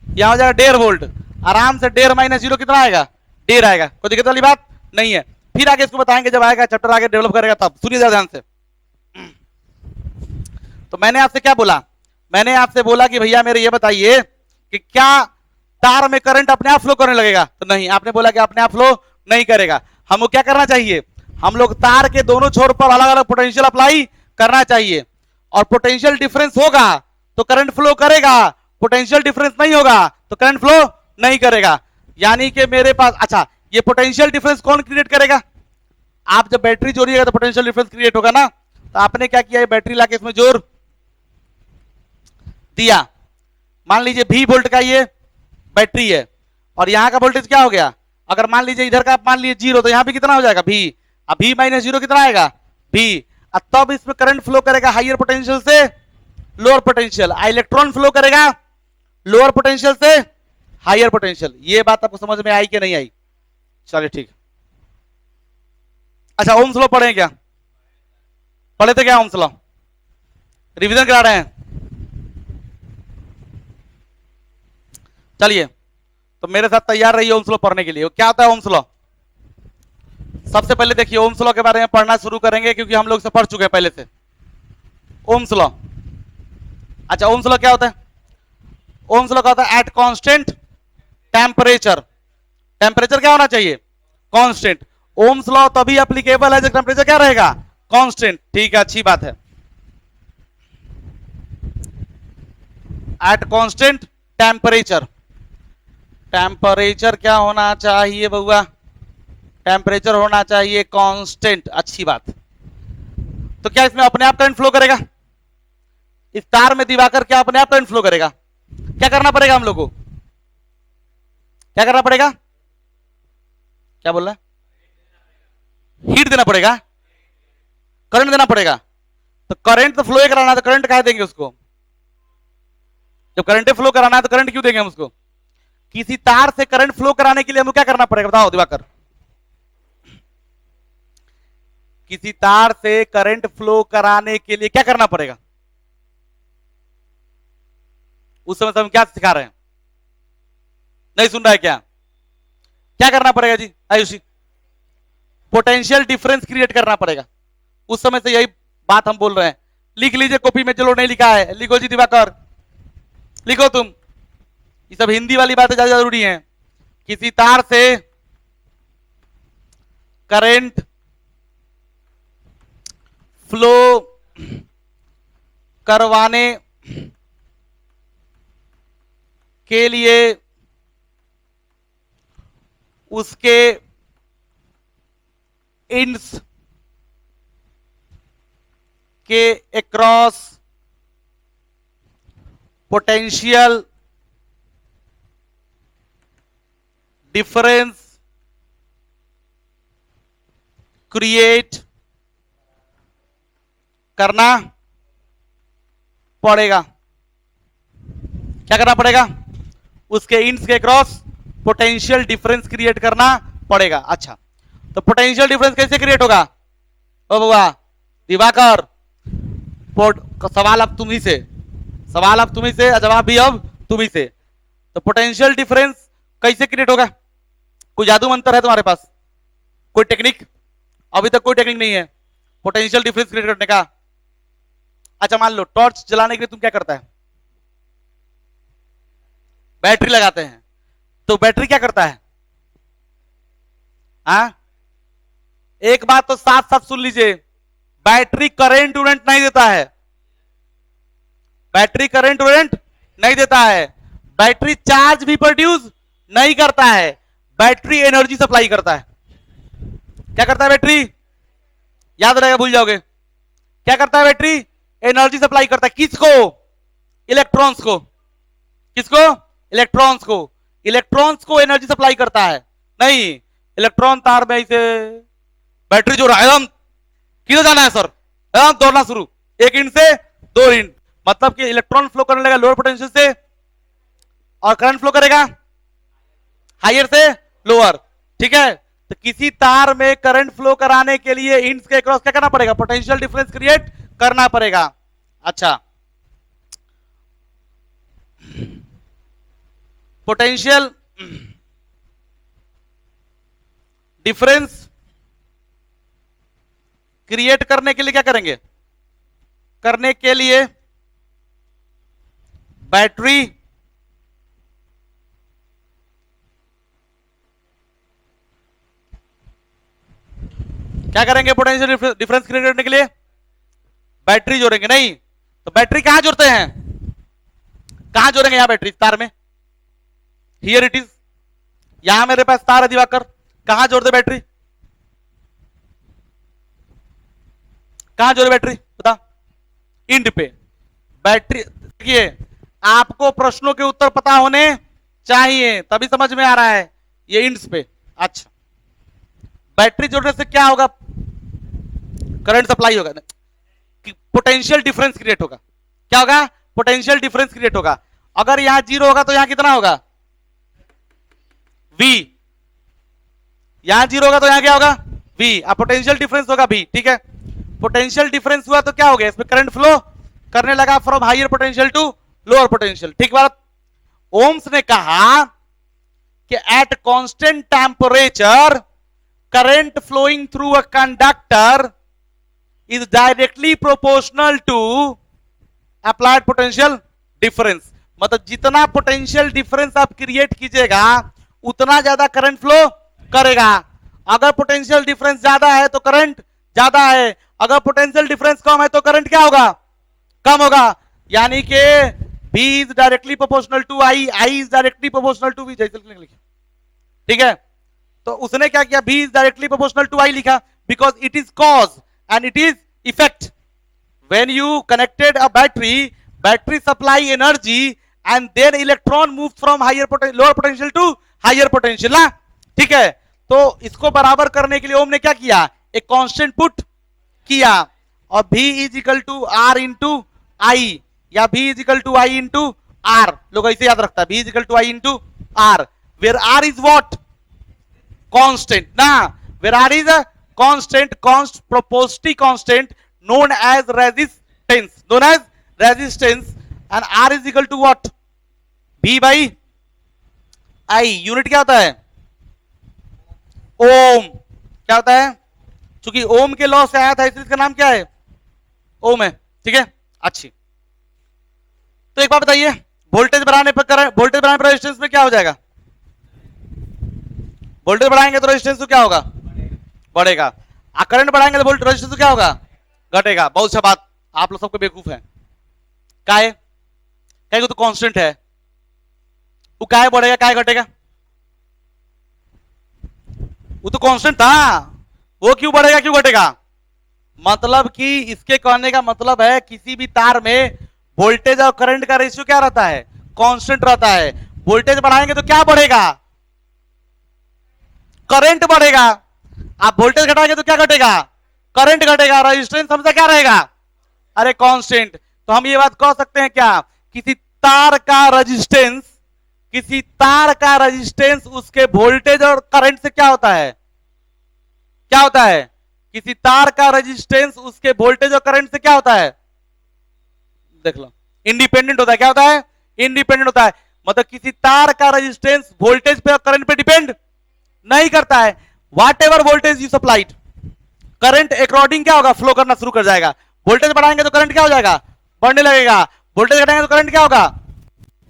यहां हो जाएगा 1.5 वोल्ट। आराम से 1.5 माइनस 0 कितना आएगा? 1.5 आएगा। कोई दिक्कत वाली बात नहीं है। फिर आगे इसको बताएंगे, जब आएगा चैप्टर आगे डेवलप करेगा तब। सुनिए जरा ध्यान से। तो मैंने आपसे क्या बोला? मैंने आपसे बोला कि भैया मेरे ये बताइए कि क्या तार में करंट अपने आप फ्लो करने लगेगा? तो नहीं, आपने बोला कि अपने आप फ्लो नहीं करेगा। हमको क्या करना चाहिए? हम लोग तार के दोनों छोर पर अलग अलग पोटेंशियल अप्लाई करना चाहिए, और पोटेंशियल डिफरेंस होगा तो करंट फ्लो करेगा, पोटेंशियल डिफरेंस नहीं होगा तो करंट फ्लो नहीं करेगा। यानी कि मेरे पास, अच्छा, ये पोटेंशियल डिफरेंस कौन क्रिएट करेगा? आप जब बैटरी जोड़िएगा तो पोटेंशियल डिफरेंस क्रिएट होगा ना। तो आपने क्या किया? ये बैटरी लाके इसमें जोड़ दिया। मान लीजिए V वोल्ट का ये बैटरी है, और यहां का वोल्टेज क्या हो गया? अगर मान लीजिए इधर का मान लीजिए 0, तो यहां पे कितना हो जाएगा? V। अब V माइनस 0 कितना आएगा? V। तब इसमें करंट फ्लो करेगा हाइयर पोटेंशियल से लोअर पोटेंशियल, इलेक्ट्रॉन फ्लो करेगा लोअर पोटेंशियल से हाइयर पोटेंशियल। ये बात आपको समझ में आई कि नहीं आई? चलिए ठीक। अच्छा, ओम्स लॉ पढ़े क्या? पढ़े थे क्या ओम्स लॉ? रिवीजन करा रहे हैं? चलिए, तो मेरे साथ तैयार रहिए ओम्स लॉ पढ़ने के लिए। क्या होता है ओम्स लॉ? सबसे पहले देखिए ओम्स लॉ के बारे में पढ़ना शुरू करेंगे, क्योंकि हम लोग से पढ़ चुके हैं पहले से ओम्स लॉ। अच्छा, ओम्स लॉ क्या होता है? ओम्स लॉ क्या होता है? एट कांस्टेंट टेम्परेचर, टेम्परेचर क्या होना चाहिए? कांस्टेंट। ओम्स लॉ तभी एप्लीकेबल है जब टेम्परेचर क्या रहेगा? कांस्टेंट। ठीक है, अच्छी बात है। एट कांस्टेंट टेम्परेचर, टेम्परेचर क्या होना चाहिए बउआ? टेम्परेचर होना चाहिए कांस्टेंट। अच्छी बात। तो क्या इसमें अपने आप करंट फ्लो करेगा? इस तार में दिवाकर क्या अपने आप करंट फ्लो करेगा? क्या करना पड़ेगा हम लोग को? क्या करना पड़ेगा? क्या बोल रहा है? हीट देना पड़ेगा, करंट देना पड़ेगा। तो करंट तो फ्लो कराना है, तो करंट कहा देंगे उसको? जब करंट फ्लो कराना है तो करंट क्यों देंगे हम उसको? किसी तार से करंट फ्लो कराने के लिए हमें क्या करना पड़ेगा बताओ दिवाकर? किसी तार से करंट फ्लो कराने के लिए क्या करना पड़ेगा? उस समय से हम क्या सिखा रहे हैं? नहीं सुन रहा है क्या? क्या करना पड़ेगा जी आयुषी? पोटेंशियल डिफरेंस क्रिएट करना पड़ेगा। उस समय से यही बात हम बोल रहे हैं। लिख लीजिए कॉपी में, चलो नहीं लिखा है लिखो जी दिवाकर, लिखो तुम। ये सब हिंदी वाली बातें ज्यादा जरूरी हैं। किसी तार से करंट फ्लो करवाने के लिए उसके इंड्स के अक्रॉस पोटेंशियल डिफरेंस क्रिएट करना पड़ेगा। क्या करना पड़ेगा? उसके इंड्स के क्रॉस पोटेंशियल डिफरेंस क्रिएट करना पड़ेगा। अच्छा, तो पोटेंशियल डिफरेंस कैसे क्रिएट होगा ओ बुआ दिवाकर? सवाल अब तुम्ही से, सवाल अब तुम्ही से, जवाब भी अब तुम्ही से। तो पोटेंशियल डिफरेंस कैसे क्रिएट होगा? कोई जादू मंत्र है तुम्हारे पास? कोई टेक्निक? अभी तक कोई टेक्निक नहीं है पोटेंशियल डिफरेंस क्रिएट करने का। अच्छा, मान लो टॉर्च जलाने के लिए तुम क्या करता है? बैटरी लगाते हैं। तो बैटरी क्या करता है? हाँ, एक बात तो साफ साफ सुन लीजिए, बैटरी करंट उरेंट नहीं देता है। बैटरी करंट उरेंट नहीं देता है। बैटरी चार्ज भी प्रोड्यूस नहीं करता है। बैटरी एनर्जी सप्लाई करता है। क्या करता है बैटरी? याद रहेगा, भूल जाओगे। क्या करता है बैटरी? एनर्जी सप्लाई करता है। किसको? इलेक्ट्रॉन्स को। किसको? इलेक्ट्रॉन्स को। इलेक्ट्रॉन्स को एनर्जी सप्लाई करता है। नहीं, इलेक्ट्रॉन तार में इसे बैटरी जो एकदम किधर जाना है सर? एकदम दौड़ना शुरू, एक इंच से 2 इंच, मतलब कि इलेक्ट्रॉन फ्लो करने लगा लोअर पोटेंशियल से, और करंट फ्लो करेगा हायर से लोअर। ठीक है, तो किसी तार में करंट फ्लो कराने के लिए इंड्स के क्रॉस क्या करना पड़ेगा? पोटेंशियल डिफरेंस क्रिएट करना पड़ेगा। अच्छा, पोटेंशियल डिफरेंस क्रिएट करने के लिए क्या करेंगे? करने के लिए बैटरी क्या करेंगे? पोटेंशियल डिफरेंस क्रिएट करने के लिए बैटरी जोड़ेंगे। नहीं, तो बैटरी कहां जोड़ते हैं? कहां जोड़ेंगे? यहां बैटरी तार में, हियर इट इज, यहां मेरे पास तार है दिवाकर, कहां जोड़ दे बैटरी? कहां जोड़े बैटरी बता? इंड पे। बैटरी देखिए, आपको प्रश्नों के उत्तर पता होने चाहिए, तभी समझ में आ रहा है। ये इंड्स पे। अच्छा, बैटरी जोड़ने से क्या होगा? करंट सप्लाई होगा, पोटेंशियल डिफरेंस क्रिएट होगा। क्या होगा? पोटेंशियल डिफरेंस क्रिएट होगा। अगर यहां 0 होगा तो यहां कितना होगा? V। यहां 0 होगा तो यहां क्या होगा? V। अब पोटेंशियल डिफरेंस होगा V। ठीक है, पोटेंशियल डिफरेंस हुआ तो क्या हो गया? इसमें करंट फ्लो करने लगा from higher potential to lower potential. ठीक बात। ओम्स ने कहा कि at constant temperature current flowing through a conductor is directly proportional to applied potential difference. मतलब जितना पोटेंशियल डिफरेंस आप क्रिएट कीजिएगा उतना ज्यादा करंट फ्लो करेगा. अगर पोटेंशियल डिफरेंस ज्यादा है तो करंट ज्यादा है, अगर पोटेंशियल डिफरेंस कम है तो करंट क्या होगा, कम होगा. यानी कि V is directly proportional to I, I is directly proportional to V. जैसे लिखिए, ठीक है. तो उसने क्या किया, V is directly proportional to I लिखा, because it is cause and it is effect. When you connected a battery, battery supply energy and then electron moves from lower potential to higher potential ना, ठीक है. तो इसको बराबर करने के लिए ओम ने क्या किया, एक कांस्टेंट पुट किया और V is equal to R into I या V is equal to I into R. लोग ऐसे याद रखता है, V is equal to I into R, where R is what, constant ना, where R is a constant, proportionality constant known as resistance, and R is equal to what, V by I. Unit क्या होता है, ओम. क्या होता है, चूंकि ओम के law से आया था इसलिए इसका नाम क्या है, ओम है. ठीक है, अच्छी. तो एक बात बताइए, वोल्टेज बढ़ाने पर वोल्टेज बढ़ाने पर रेजिस्टेंस में क्या हो जाएगा, वोल्टेज बढ़ाएंगे तो रेजिस्टेंस तो क्या होगा, बढ़ेगा. करंट बढ़ाएंगे तो वोल्टेज रेजिस्टेंस तो क्या होगा, घटेगा. बहुत सा बात, आप लोग सबको बेवकूफ है. काय काय तो कांस्टेंट है, वो काय बढ़ेगा काय घटेगा, वो तो कांस्टेंट था, वो क्यों बढ़ेगा क्यों घटेगा. मतलब कि इसके कहने का मतलब है किसी भी तार में वोल्टेज और करंट का रेशियो क्या रहता है, कांस्टेंट रहता है. वोल्टेज बढ़ाएंगे तो क्या बढ़ेगा, करंट बढ़ेगा. आप वोल्टेज घटाएंगे तो क्या घटेगा, करंट घटेगा. रेजिस्टेंस हमेशा क्या रहेगा, अरे कांस्टेंट. तो हम ये बात कह सकते हैं क्या, किसी तार का रेजिस्टेंस, किसी तार का रेजिस्टेंस उसके वोल्टेज और करंट से क्या होता है, क्या होता है, किसी तार का रेजिस्टेंस उसके वोल्टेज और करंट से क्या होता है, देख लो, इंडिपेंडेंट होता है. क्या होता है, इंडिपेंडेंट होता है. मतलब किसी तार का रेजिस्टेंस वोल्टेज पे और करंट पे डिपेंड नहीं करता है. What ever voltage you supplied, current according क्या होगा, फ्लो करना शुरू कर जाएगा. वोल्टेज बढ़ाएंगे तो करंट क्या हो जाएगा, बढ़ने लगेगा. वोल्टेज घटाएंगे तो करंट क्या होगा,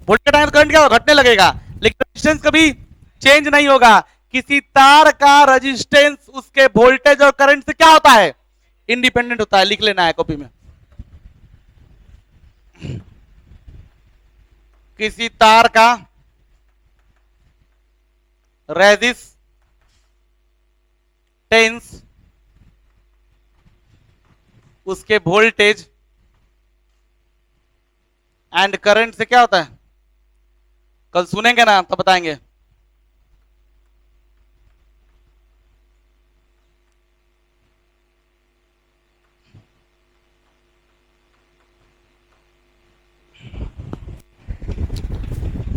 वोल्टेज घटाएंगे तो करंट क्या होगा, घटने लगेगा. लेकिन रेजिस्टेंस कभी चेंज नहीं होगा. किसी तार का रेजिस्टेंस उसके वोल्टेज और करंट से क्या होता है, इंडिपेंडेंट होता है. लिख लेना है कॉपी में. किसी तार का रेजिस्टेंस उसके वोल्टेज एंड करंट से क्या होता है, कल सुनेंगे ना तब बताएंगे.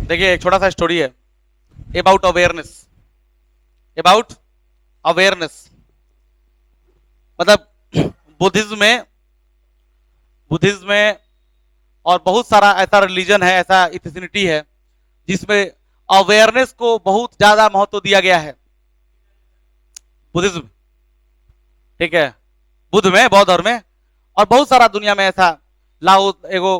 देखिए एक छोटा सा स्टोरी है अबाउट अवेयरनेस. अबाउट अवेयरनेस मतलब बुद्धिज्म में और बहुत सारा ऐसा रिलीजन है, ऐसा इथिनिटी है जिसमें अवेयरनेस को बहुत ज्यादा महत्व दिया गया है. बुद्धिज्म, ठीक है, बुद्ध में, बौद्ध धर्म में, और बहुत सारा दुनिया में ऐसा, लाओ एगो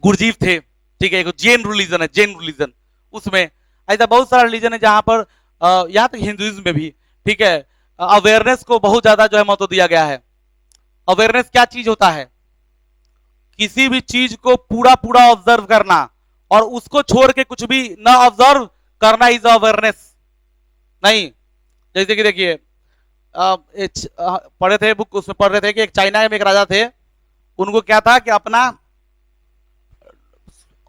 गुरजीव थे, ठीक है, एक जैन रिलीजन है, जैन रिलीजन, उसमें ऐसा बहुत सारा रिलीजन है जहां पर यहाँ तक हिंदुइज्म में भी, ठीक है, अवेयरनेस को बहुत ज्यादा जो है महत्व दिया गया है. अवेयरनेस क्या चीज होता है, किसी भी चीज को पूरा पूरा ऑब्जर्व करना और उसको छोड़ के कुछ भी ना ऑब्जर्व करना इज अवेयरनेस नहीं. जैसे कि देखिए पढ़े थे बुक, उसमें पढ़ रहे थे कि एक चाइना में एक राजा थे, उनको क्या था कि अपना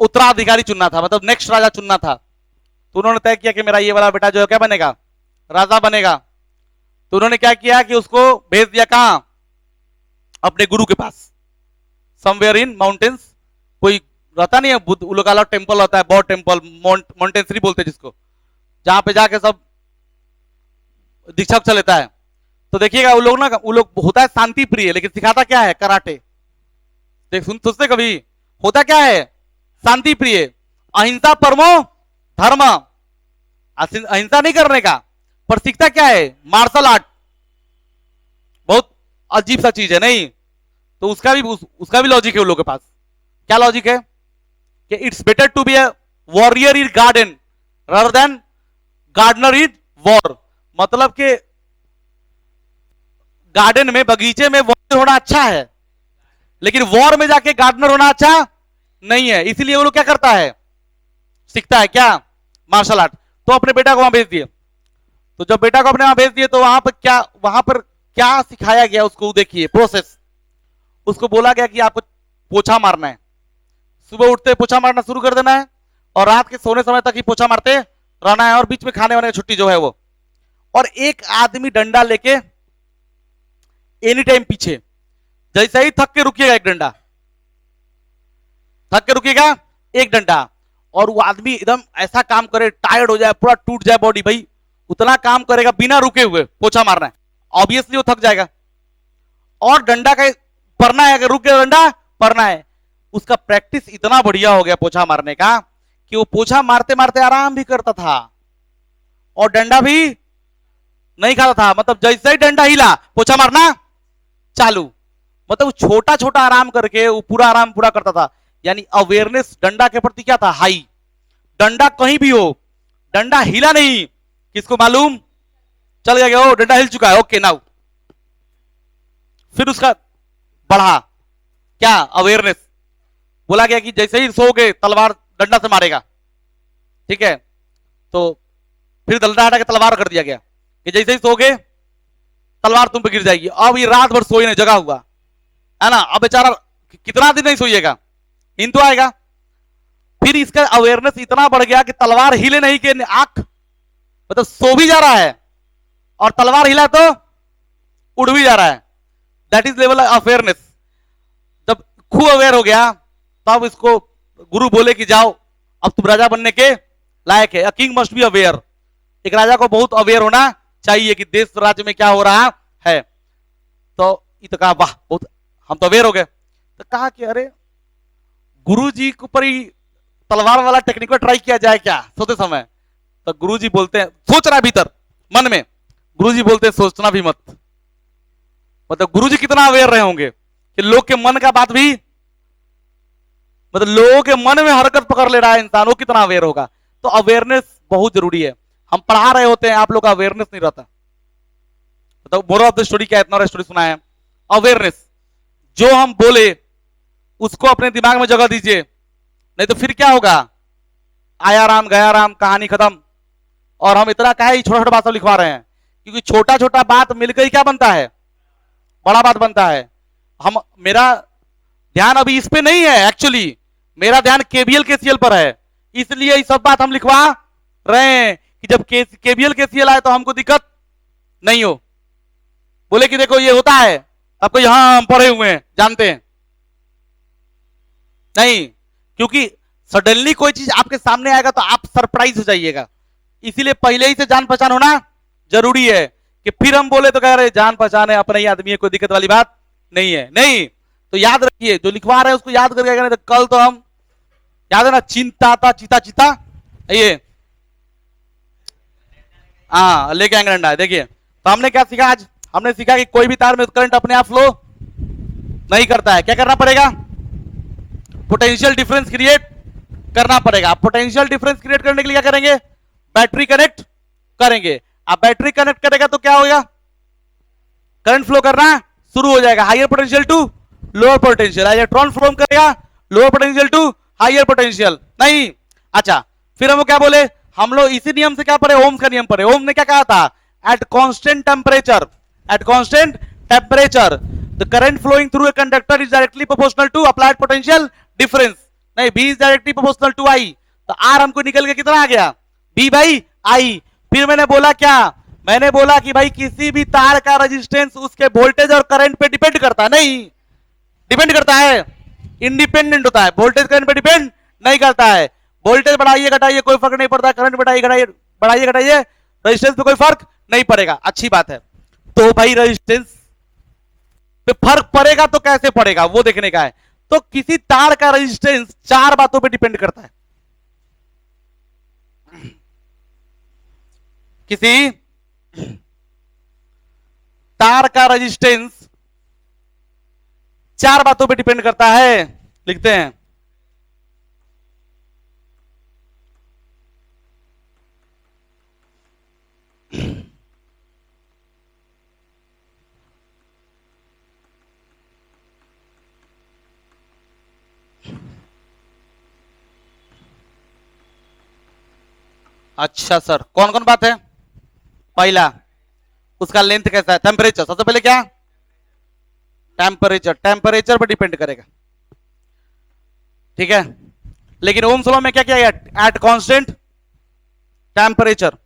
उत्तराधिकारी चुनना था, मतलब नेक्स्ट राजा चुनना था. तो उन्होंने तय किया कि मेरा ये वाला बेटा जो है क्या बनेगा, राजा बनेगा. तो उन्होंने क्या किया कि उसको भेज दिया कहां, अपने गुरु के पास, समवेयर इन माउंटेन्स. कोई रहता नहीं है, बुद्ध लोग अलग टेम्पल होता है, बौद्ध टेम्पल, माउंटेन्सरी बोलते हैं जिसको, जहां पे जाके सब दीक्षा उक्षा लेता है. तो देखिएगा वो लोग ना, वो लोग होता है शांति प्रिय, लेकिन सिखाता क्या है, कराटे. देख सोचते कभी, होता क्या है, शांति प्रिय, अहिंसा परमो धर्म, अहिंसा नहीं करने का, पर सीखता क्या है? Martial art. बहुत अजीब सा चीज है नहीं? तो उसका भी लॉजिक है उन लोगों के पास। क्या लॉजिक है? कि it's better to be a warrior in garden rather than gardener in war. मतलब कि गार्डन में, बगीचे में वॉरियर होना अच्छा है, लेकिन वॉर में जाके गार्डनर होना अच्छा नहीं है। इसीलिए वो लोग क्या करता है? सीखता है क्या? Martial art. तो अपने बेटा को वहां भेज दिए। तो जब बेटा को अपने वहां भेज दिए तो वहां पर क्या सिखाया गया उसको? देखिए प्रोसेस। उसको बोला गया कि आपको पोछा मारना है, सुबह उठते पोछा मारना शुरू कर देना है, और रात के सोने समय तक ही पोछा मारते रहना है, और बीच में खाने वाने की छुट्टी जो है वो। और एक आदमी डंडा लेके एनी टाइम पीछे, जैसे ही थक के रुकिएगा एक डंडा, थक के रुकिएगा एक डंडा। और वो आदमी एकदम ऐसा काम करे, टायर्ड हो जाए, पूरा टूट जाए बॉडी, भाई उतना काम करेगा बिना रुके हुए पोछा मारना है, ऑब्वियसली वो थक जाएगा। और डंडा का पड़ना है, अगर रुक गया डंडा पड़ना है। उसका प्रैक्टिस इतना बढ़िया हो गया पोछा मारने का कि वो पोछा मारते मारते आराम भी करता था और डंडा भी नहीं खाता था। मतलब जैसे ही डंडा हिला पोछा मारना चालू। मतलब छोटा छोटा आराम करके वो पूरा आराम पूरा करता था। यानी अवेयरनेस डंडा के प्रति क्या था? हाई। डंडा कहीं भी हो, डंडा हिला नहीं, किसको मालूम? चल गया ओ डंडा हिल चुका है, ओके नाउ। फिर उसका बढ़ा क्या? अवेयरनेस। बोला गया कि जैसे ही सोओगे तलवार डंडा से मारेगा, ठीक है? तो फिर डंडा हटा के तलवार कर दिया गया कि जैसे ही सोओगे तलवार तुम पे गिर जाएगी। अब ये रात भर सोई नहीं, जगा हुआ है ना। अब बेचारा कितना दिन नहीं सोइएगा, नींद तो आएगा। फिर इसका अवेयरनेस इतना बढ़ गया कि तलवार हिले नहीं कि आंख, मतलब सो भी जा रहा है और तलवार हिला तो उड़ भी जा रहा है। That is level of awareness. जब खूब अवेयर हो गया तब इसको गुरु बोले कि जाओ अब तुम राजा बनने के लायक है। A king must be aware. एक राजा को बहुत अवेयर होना चाहिए कि देश राज्य में क्या हो रहा है। तो ये तो कहा वाह बहुत, हम तो अवेयर हो गए। तो कहा कि अरे गुरु जी के ऊपर ही तलवार वाला टेक्निक को ट्राई किया जाए क्या सोते समय? तो गुरु जी बोलते हैं, सोच रहा है भीतर मन में, गुरु जी बोलते हैं सोचना भी मत। मतलब गुरु जी कितना अवेयर रहे होंगे कि लोग के मन का बात भी, मतलब लोगों के मन में हरकत पकड़ ले रहा है इंसान, वो कितना अवेयर होगा। तो अवेयरनेस बहुत जरूरी है। हम पढ़ा रहे होते हैं, आप लोग का अवेयरनेस नहीं रहता। मतलब मोरल ऑफ द स्टोरी क्या है? इतना स्टोरी सुना है। अवेयरनेस, जो हम बोले उसको अपने दिमाग में जगह दीजिए, नहीं तो फिर क्या होगा? आया राम गया राम, कहानी खत्म। और हम इतना कहे छोटा छोटा बात सब लिखवा रहे हैं, क्योंकि छोटा छोटा बात मिलकर ही क्या बनता है? बड़ा बात बनता है। मेरा ध्यान अभी इस पे नहीं है, एक्चुअली मेरा ध्यान केबीएल केसीएल पर है, इसलिए ये सब बात हम लिखवा रहे हैं कि जब केबीएल केसीएल आए तो हमको दिक्कत नहीं हो। बोले कि देखो ये होता है, आपको यहां हम पढ़े हुए हैं, जानते हैं नहीं, क्योंकि सडनली कोई चीज आपके सामने आएगा तो आप सरप्राइज हो जाइएगा। इसीलिए पहले ही से जान पहचान होना जरूरी है कि फिर हम बोले तो कह रहे जान पहचान है, अपने ही आदमी है, कोई दिक्कत वाली बात नहीं है। नहीं तो याद रखिए, जो लिखवा रहे हैं उसको याद करके, नहीं तो कल तो हम, याद है ना, चिंता था चीता चीता, ये हाँ लेके आएंगे डंडा। देखिए तो हमने क्या सीखा आज? हमने सीखा कि कोई भी तार में करंट अपने आप फ्लो नहीं करता है। क्या करना पड़ेगा? पोटेंशियल डिफरेंस क्रिएट करना पड़ेगा। पोटेंशियल डिफरेंस क्रिएट करने के लिए क्या करेंगे? बैटरी कनेक्ट करेंगे। अब बैटरी कनेक्ट करेगा तो क्या होगा? करंट फ्लो करना शुरू हो जाएगा, higher potential to lower potential. Electron flow करेगा lower potential to higher potential. नहीं, अच्छा फिर हम क्या बोले? हम लोग इसी नियम से क्या पढ़े? ओम का नियम पढ़े। ओम ने क्या कहा था? At constant temperature, at constant temperature the current flowing through a conductor is directly proportional to applied potential difference. नहीं, V is directly proportional to I. तो आर हमको निकल के कितना आ गया? V by I. फिर मैंने बोला क्या? मैंने बोला कि भाई किसी भी तार का रेजिस्टेंस उसके वोल्टेज और करंट पे डिपेंड करता है? नहीं डिपेंड करता है, इंडिपेंडेंट होता है। वोल्टेज करंट पे डिपेंड नहीं करता है। वोल्टेज बढ़ाइए घटाइए कोई फर्क नहीं पड़ता, करंट बढ़ाइए घटाइए रेजिस्टेंस पे कोई फर्क नहीं पड़ेगा। अच्छी बात है। तो भाई रेजिस्टेंस पे फर्क पड़ेगा तो कैसे पड़ेगा वो देखने का है। तो किसी तार का रेजिस्टेंस चार बातों पे डिपेंड करता है। किसी तार का रेजिस्टेंस 4 बातों पे डिपेंड करता है, लिखते हैं। अच्छा सर, कौन कौन बात है? पहला, उसका लेंथ कैसा है। टेम्परेचर, सबसे पहले क्या? टेम्परेचर, टेम्परेचर पर डिपेंड करेगा, ठीक है। लेकिन ओम्स लॉ में क्या किया गया? एट कांस्टेंट टेम्परेचर,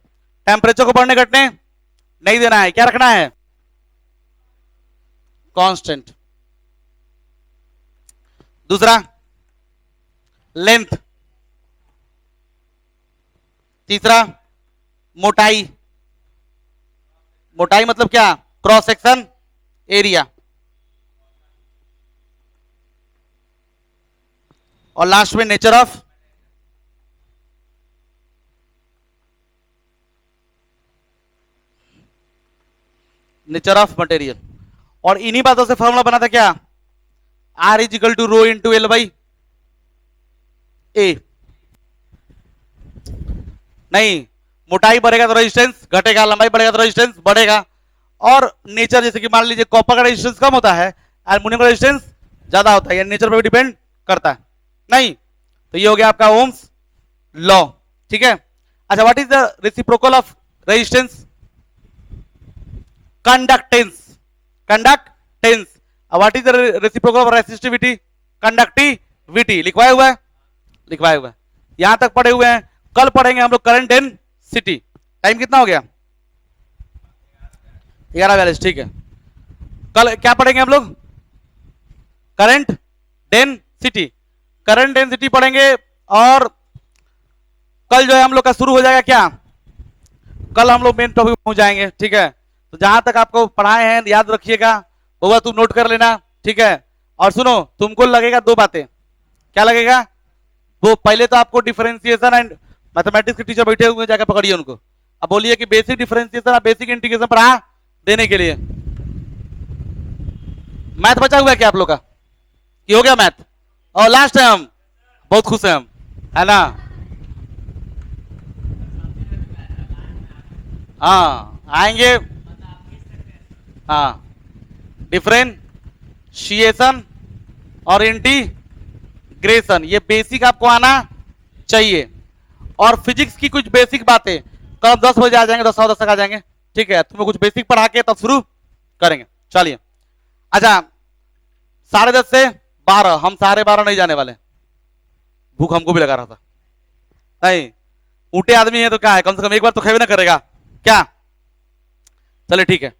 टेम्परेचर को बढ़ने घटने नहीं देना है, क्या रखना है? कांस्टेंट। दूसरा, लेंथ। तीसरा, मोटाई। मोटाई मतलब क्या? Cross section area. और लास्ट में नेचर ऑफ मटेरियल। और इन्हीं बातों से फॉर्मूला बना था क्या? R is equal to rho into L by A. नहीं, मोटाई बढ़ेगा तो रेजिस्टेंस घटेगा, लंबाई बढ़ेगा तो रेजिस्टेंस बढ़ेगा। और नेचर, जैसे कि मान लीजिए कॉपर का रेजिस्टेंस कम होता है, एल्युमिनियम का रेजिस्टेंस ज्यादा होता है, या नेचर पर भी डिपेंड करता है। नहीं, तो ये हो गया आपका ओम्स लॉ, ठीक है। अच्छा, what is the reciprocal of resistance? Conductance, conductance. What is the reciprocal of resistivity? Conductivity. लिखवाया हुआ है, लिखवाया हुआ है, यहां तक पढ़े हुए हैं। कल पढ़ेंगे हम लोग करंट डेंसिटी। टाइम कितना हो गया? 11:42, ठीक है। कल क्या पढ़ेंगे हम लोग? करंट डेंसिटी, करंट डेंसिटी पढ़ेंगे। और कल जो है हम लोग का शुरू हो जाएगा क्या? कल हम लोग मेन टॉपिक पहुंच जाएंगे, ठीक है। तो जहां तक आपको पढ़ाए हैं याद रखिएगा, होगा तुम नोट कर लेना, ठीक है। और सुनो, तुमको लगेगा 2 बातें। क्या लगेगा? वो पहले तो आपको डिफरेंशिएशन एंड मैथमेटिक्स के टीचर बैठे हुए, जाकर पकड़िए उनको, अब बोलिए कि बेसिक डिफरेंशिएशन और बेसिक इंटीग्रेशन पढ़ा देने के लिए। मैथ बचा हुआ है क्या आप लोग का? कि हो गया मैथ? और लास्ट है, हम बहुत खुश हैं हम, है ना? हाँ, आएंगे। हाँ, डिफरेंशिएशन और इंटीग्रेशन, ये बेसिक आपको आना चाहिए। और फिजिक्स की कुछ बेसिक बातें कल 10 बजे आ जाएंगे, 10:10 तक आ जाएंगे, ठीक है। तुम्हें कुछ बेसिक पढ़ा के तब शुरू करेंगे, चलिए। अच्छा, 10:30 से 12, हम 12:30 नहीं जाने वाले, भूख हमको भी लगा रहा था। नहीं, ऊँटे आदमी है तो क्या है, कम से कम एक बार तो खेवे ना करेगा क्या? चलिए ठीक है।